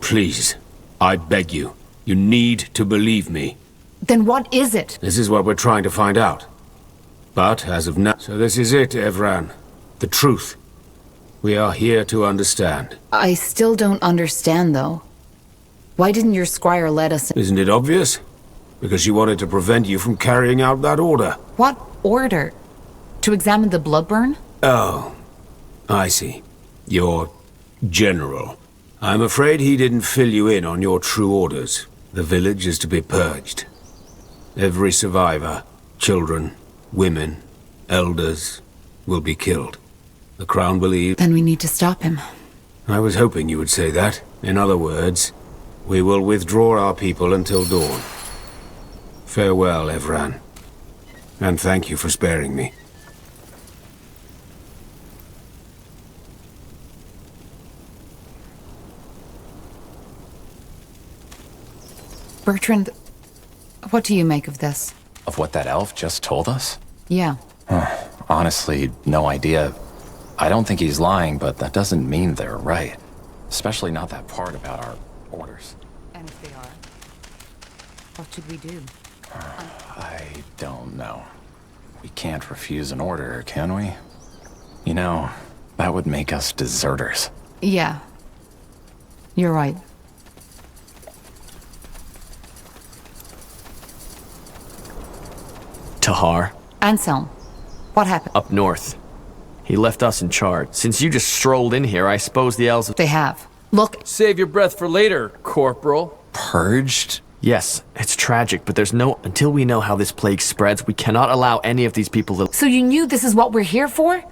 Please. I beg you. You need to believe me. Then what is it? This is what we're trying to find out. But, as of now... So this is it, Evran. The truth. We are here to understand. I still don't understand, though. Why didn't your squire let us... Isn't it obvious? Because she wanted to prevent you from carrying out that order. What order? To examine the blood burn? Oh. I see. Your general. I'm afraid he didn't fill you in on your true orders. The village is to be purged. Every survivor, children, women, elders, will be killed. The Crown believes... Then we need to stop him. I was hoping you would say that. In other words, we will withdraw our people until dawn. Farewell, Evran. And thank you for sparing me. Bertrand, what do you make of this? Of what that elf just told us? Yeah. Honestly, no idea. I don't think he's lying, but that doesn't mean they're right. Especially not that part about our orders. And if they are, what should we do? I don't know. We can't refuse an order, can we? You know, that would make us deserters. Yeah. You're right. Tahar. Anselm, what happened? Up north. He left us in charge. Since you just strolled in here, I suppose the elves... They have. Look... Save your breath for later, Corporal. Purged? Yes, it's tragic, but there's no... Until we know how this plague spreads, we cannot allow any of these people to... So you knew this is what we're here for?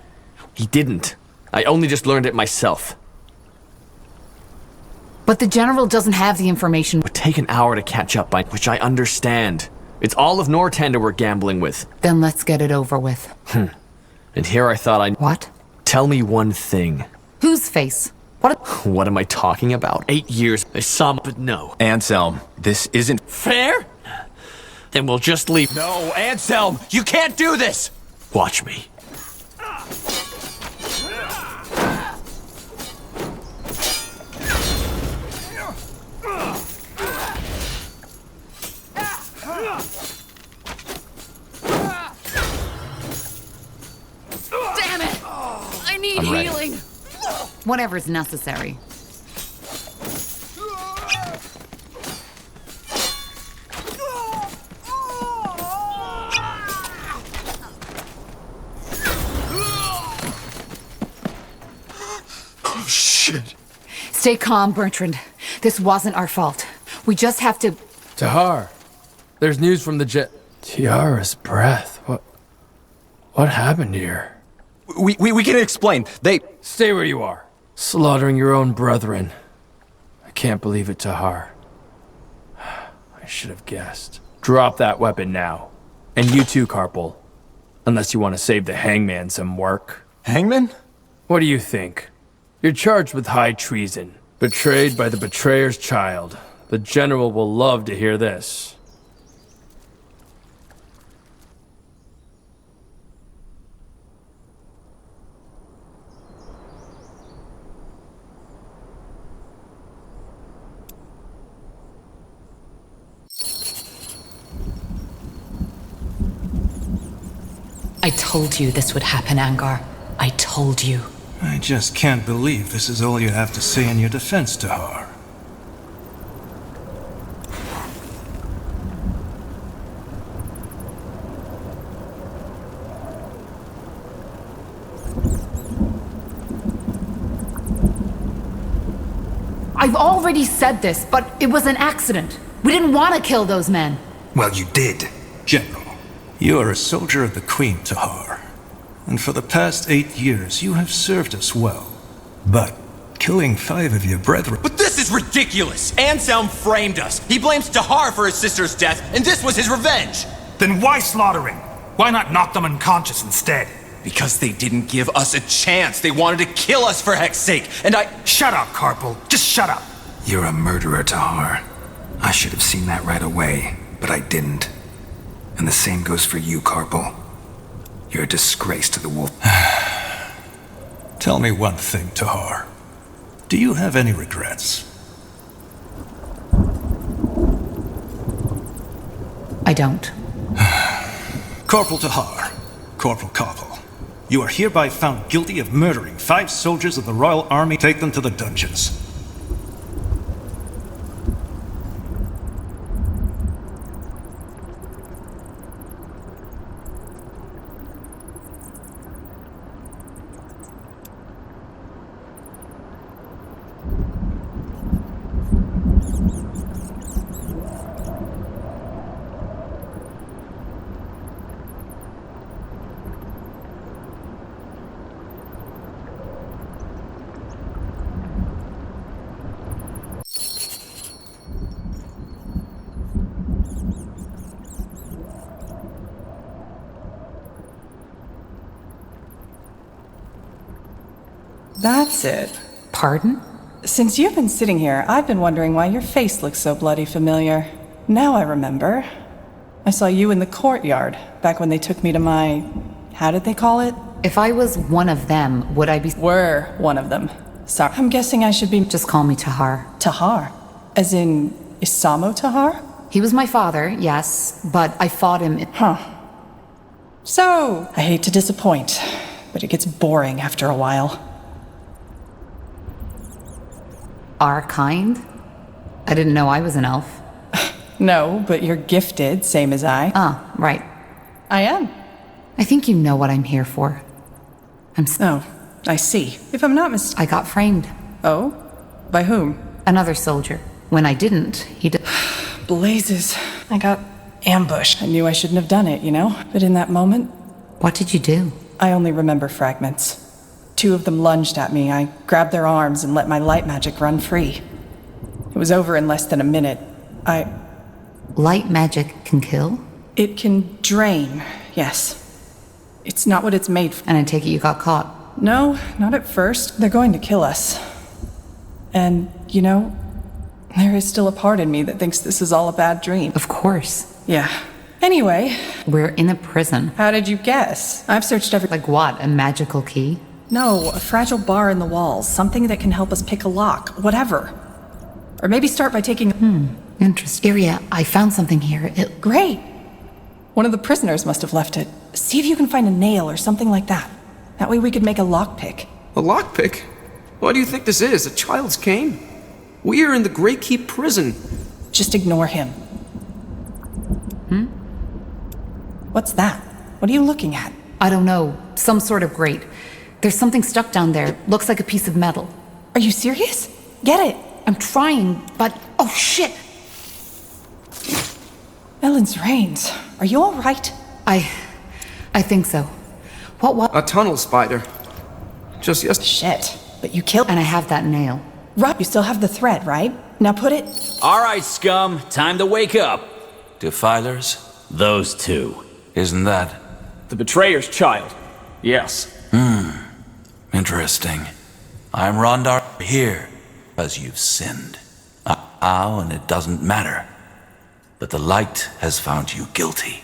He didn't. I only just learned it myself. But the General doesn't have the information. It would take an hour to catch up by, which I understand. It's all of Northander we're gambling with. Then let's get it over with. And here I thought I'd... What? Tell me one thing. Whose face? What am I talking about? 8 years. I saw, but no. Anselm, this isn't... Fair? Then we'll just leave. No, Anselm! You can't do this! Watch me. Damn it! I need healing. Whatever's necessary. Oh, shit. Stay calm, Bertrand. This wasn't our fault. We just have to... Tahar, there's news from the Tiara's breath. What happened here? We can explain. They... Stay where you are. Slaughtering your own brethren. I can't believe it, Tahar. I should have guessed. Drop that weapon now. And you too, Carpal. Unless you want to save the hangman some work. Hangman? What do you think? You're charged with high treason. Betrayed by the betrayer's child. The General will love to hear this. I told you this would happen, Angar. I told you. I just can't believe this is all you have to say in your defense, Tahar. I've already said this, but it was an accident. We didn't want to kill those men. Well, you did, General. You are a soldier of the Queen, Tahar. And for the past 8 years, you have served us well. But killing 5 of your brethren... But this is ridiculous! Anselm framed us. He blames Tahar for his sister's death, and this was his revenge! Then why slaughtering? Why not knock them unconscious instead? Because they didn't give us a chance. They wanted to kill us for heck's sake, and I... Shut up, Carpal. Just shut up. You're a murderer, Tahar. I should have seen that right away, but I didn't. And the same goes for you, Carpal. You're a disgrace to the wolf. Tell me one thing, Tahar. Do you have any regrets? I don't. Corporal Tahar, Corporal Carpal, you are hereby found guilty of murdering 5 soldiers of the Royal Army. Take them to the dungeons. That's it. Pardon? Since you've been sitting here, I've been wondering why your face looks so bloody familiar. Now I remember. I saw you in the courtyard, back when they took me to my... how did they call it? If I was one of them, would I be... Were one of them. Sorry. I'm guessing I should be... Just call me Tahar. Tahar? As in, Isamo Tahar? He was my father, yes, but I fought him... Huh. So, I hate to disappoint, but it gets boring after a while. Our kind? I didn't know I was an elf. No, but you're gifted, same as I. Ah, right. I am. I think you know what I'm here for. Oh, I see. If I'm not I got framed. Oh? By whom? Another soldier. When I didn't, he did... Blazes. I got ambushed. I knew I shouldn't have done it, you know? But in that moment... What did you do? I only remember fragments. 2 of them lunged at me. I grabbed their arms and let my light magic run free. It was over in less than a minute. Light magic can kill? It can drain, yes. It's not what it's made for. And I take it you got caught? No, not at first. They're going to kill us. And, you know, there is still a part in me that thinks this is all a bad dream. Of course. Yeah. Anyway. We're in a prison. How did you guess? I've searched every... Like what? A magical key? No, a fragile bar in the walls. Something that can help us pick a lock. Whatever. Or maybe start by taking... Interesting. Iria, I found something here. Great. One of the prisoners must have left it. See if you can find a nail or something like that. That way we could make a lockpick. A lockpick? What do you think this is? A child's cane? We are in the Grey Keep prison. Just ignore him. What's that? What are you looking at? I don't know. Some sort of grate. There's something stuck down there. Looks like a piece of metal. Are you serious? Get it. I'm trying, but... Oh, shit! Ellen's reins. Are you all right? I think so. What? A tunnel spider. Just yesterday. Shit. But you killed... And I have that nail. Right. You still have the thread, right? Now put it... All right, scum. Time to wake up. Defilers? Those 2. Isn't that... The betrayer's child. Yes. Interesting. I'm Rondar here, because you've sinned. How, and it doesn't matter. But the light has found you guilty.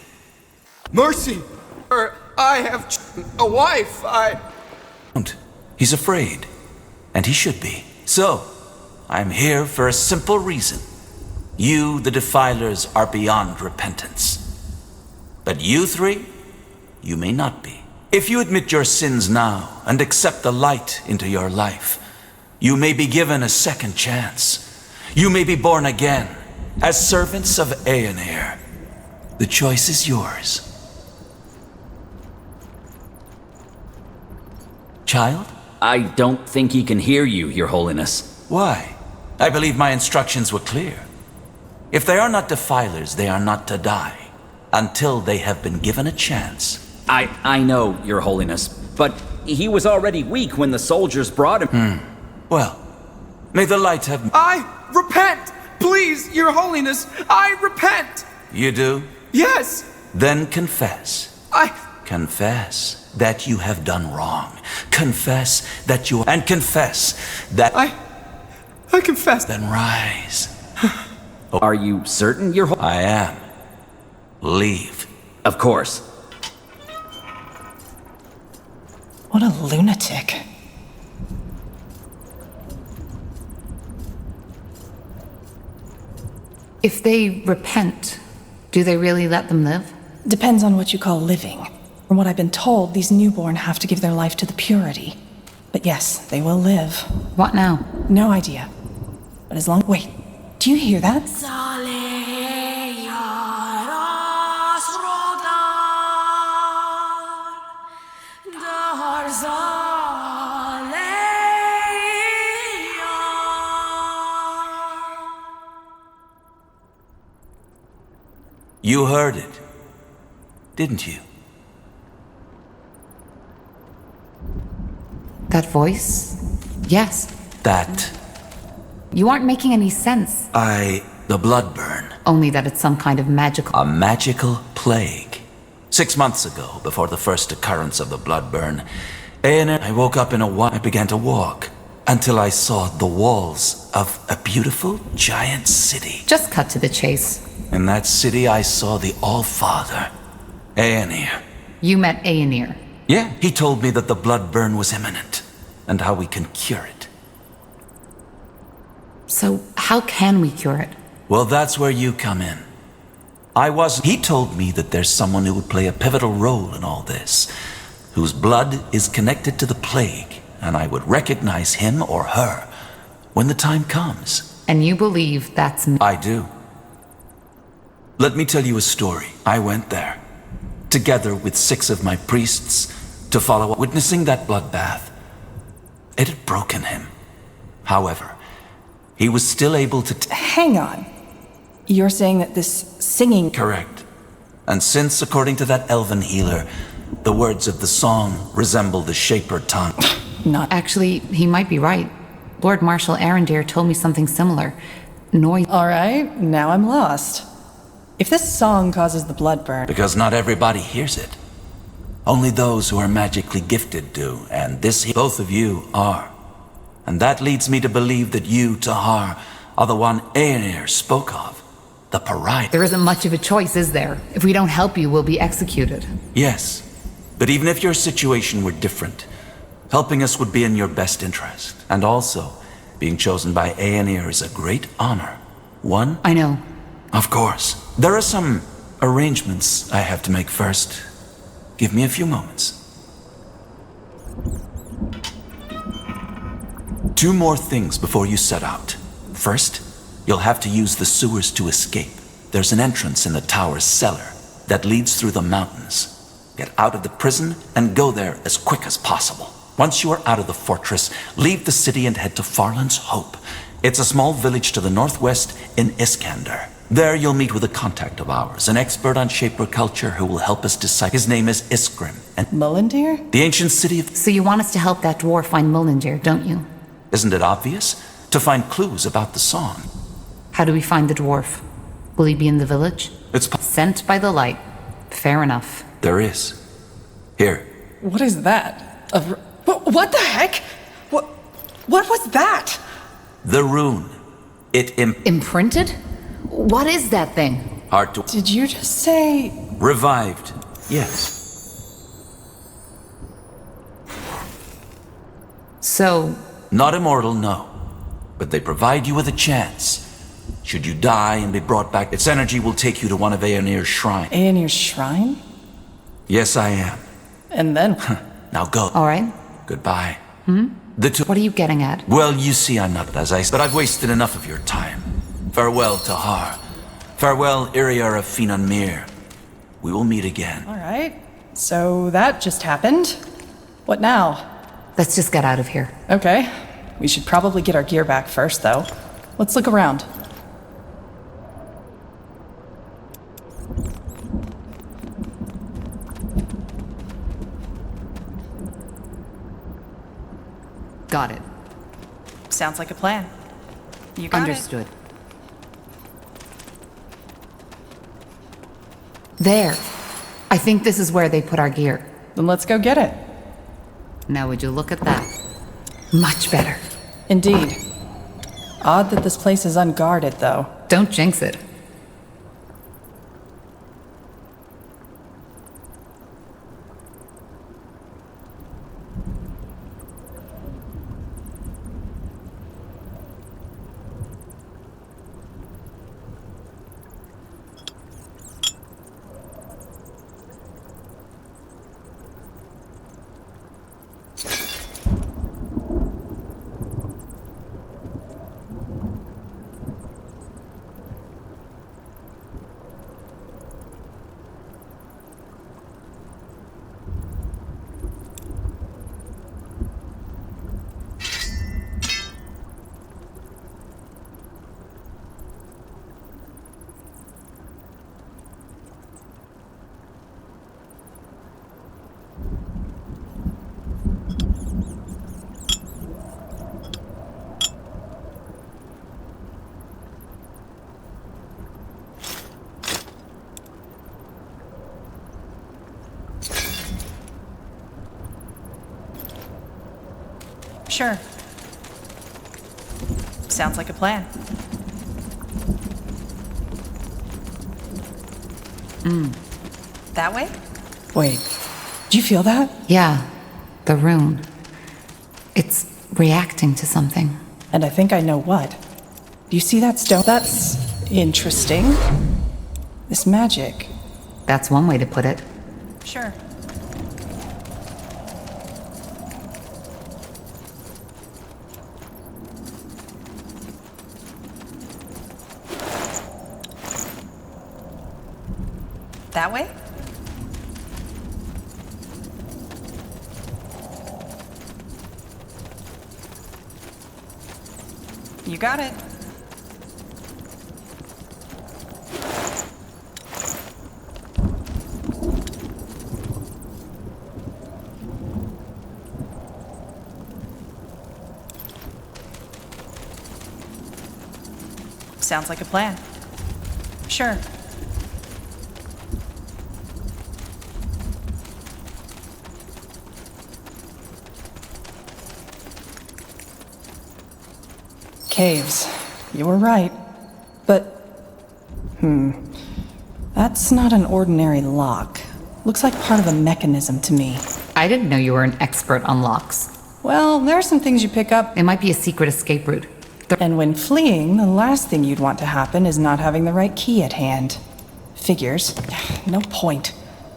Mercy! I have a wife, He's afraid. And he should be. So, I'm here for a simple reason. You, the Defilers, are beyond repentance. But you 3, you may not be. If you admit your sins now and accept the light into your life, you may be given a second chance. You may be born again as servants of Aeonir. The choice is yours. Child? I don't think he can hear you, Your Holiness. Why? I believe my instructions were clear. If they are not Defilers, they are not to die until they have been given a chance. I know, Your Holiness, but he was already weak when the soldiers brought him. Well, may the light have... I repent! Please, Your Holiness, I repent! You do? Yes! Then confess. Confess that you have done wrong. Confess that you... And confess that... I confess. Then rise. Are you certain, Your Holiness? I am. Leave. Of course. What a lunatic. If they repent, do they really let them live? Depends on what you call living. From what I've been told, these newborn have to give their life to the purity. But yes, they will live. What now? No idea. But as long... Wait, do you hear that? You heard it, didn't you? That voice? Yes. That... You aren't making any sense. The blood burn. Only that it's some kind of magical... A magical plague. 6 months ago, before the first occurrence of the blood burn, And I woke up in a while. I began to walk until I saw the walls of a beautiful giant city. Just cut to the chase. In that city, I saw the All-Father, Aenir. You met Aenir. Yeah, he told me that the blood burn was imminent and how we can cure it. So how can we cure it? Well, that's where you come in. He told me that there's someone who would play a pivotal role in all this, whose blood is connected to the plague, and I would recognize him or her when the time comes. And you believe that's me? I do. Let me tell you a story. I went there, together with 6 of my priests, to follow up. Witnessing that bloodbath, it had broken him. However, he was still able to... Hang on. You're saying that this singing... Correct. And since, according to that elven healer, the words of the song resemble the Shaper tongue... Not... Actually, he might be right. Lord Marshal Arendir told me something similar. Alright, now I'm lost. If this song causes the blood burn... Because not everybody hears it. Only those who are magically gifted do, and both of you are. And that leads me to believe that you, Tahar, are the one Aenir spoke of. The pariah. There isn't much of a choice, is there? If we don't help you, we'll be executed. Yes, but even if your situation were different, helping us would be in your best interest. And also, being chosen by Aenir is a great honor. One? I know. Of course. There are some arrangements I have to make first. Give me a few moments. 2 more things before you set out. First, you'll have to use the sewers to escape. There's an entrance in the tower's cellar that leads through the mountains. Get out of the prison and go there as quick as possible. Once you are out of the fortress, leave the city and head to Farland's Hope. It's a small village to the northwest in Iskander. There you'll meet with a contact of ours, an expert on Shaper culture who will help us decipher. His name is Iskrim, and Mullendir? The ancient city of... So you want us to help that dwarf find Mullendir, don't you? Isn't it obvious? To find clues about the song. How do we find the dwarf? Will he be in the village? It's sent by the light. Fair enough. There is. Here. What is that? What the heck? What was that? The rune. It imprinted? What is that thing? Hard to... Did you just say... Revived. Yes. So... Not immortal, no. But they provide you with a chance. Should you die and be brought back, its energy will take you to one of Aenir's shrines. Aenir's shrine? Yes, I am. And then? Now go. All right. Goodbye. What are you getting at? Well, you see, I'm not as I... But I've wasted enough of your time. Farewell, Tahar. Farewell, Iriar of Finan Mir. We will meet again. Alright. So that just happened. What now? Let's just get out of here. Okay. We should probably get our gear back first, though. Let's look around. Got it. Sounds like a plan. You got Understood. There. I think this is where they put our gear. Then let's go get it. Now would you look at that? Much better. Indeed. Odd that this place is unguarded, though. Don't jinx it. Sure. Sounds like a plan. That way? Wait, do you feel that? Yeah, the rune. It's reacting to something. And I think I know what. Do you see that stone? That's interesting. This magic. That's one way to put it. Sure. That way? You got it. Sounds like a plan. Sure. Caves. You were right. But... That's not an ordinary lock. Looks like part of a mechanism to me. I didn't know you were an expert on locks. Well, there are some things you pick up. It might be a secret escape route. And when fleeing, the last thing you'd want to happen is not having the right key at hand. Figures. No point.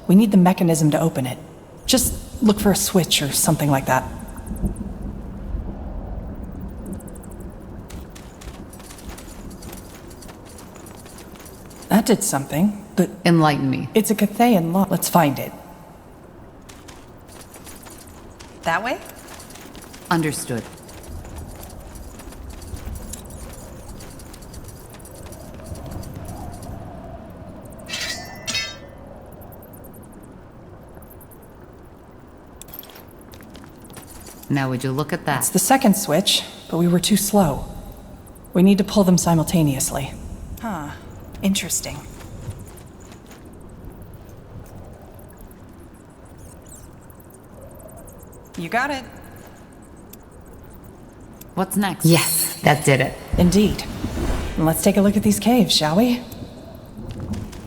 We need the mechanism to open it. Just look for a switch or something like that. That did something, but... Enlighten me. It's a Cathayan lock. Let's find it. That way? Understood. Now would you look at that? It's the second switch, but we were too slow. We need to pull them simultaneously. Huh. Interesting. You got it. What's next? Yes, that did it. Indeed. Let's take a look at these caves, shall we?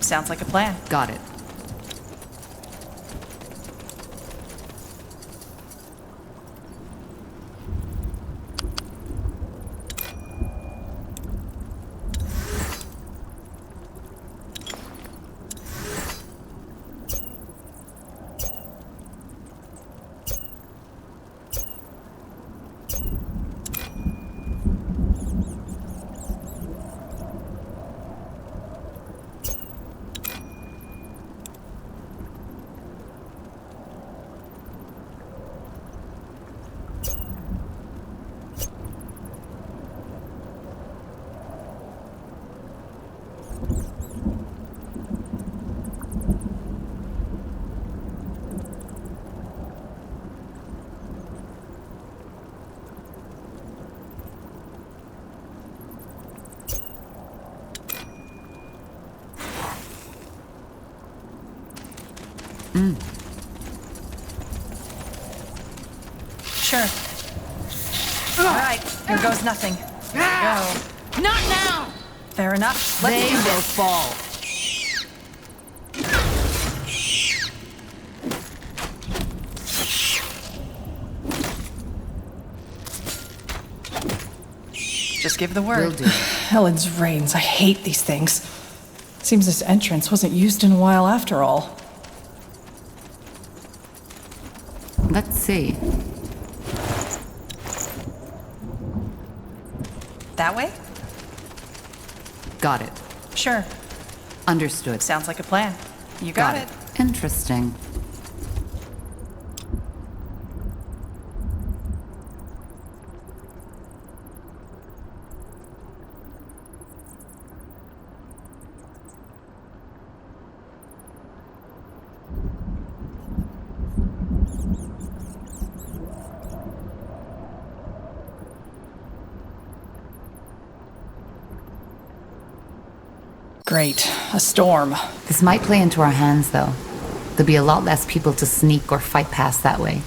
Sounds like a plan. Got it. Sure. All right, here goes nothing. Here we go. Not now! Fair enough. Let's They do will this. fall. Just give the word. Will do. Helen's reigns. I hate these things. Seems this entrance wasn't used in a while after all. Let's see. That way? Got it. Sure. Understood. Sounds like a plan. You got it. Interesting. Great. A storm. This might play into our hands, though. There'll be a lot less people to sneak or fight past that way.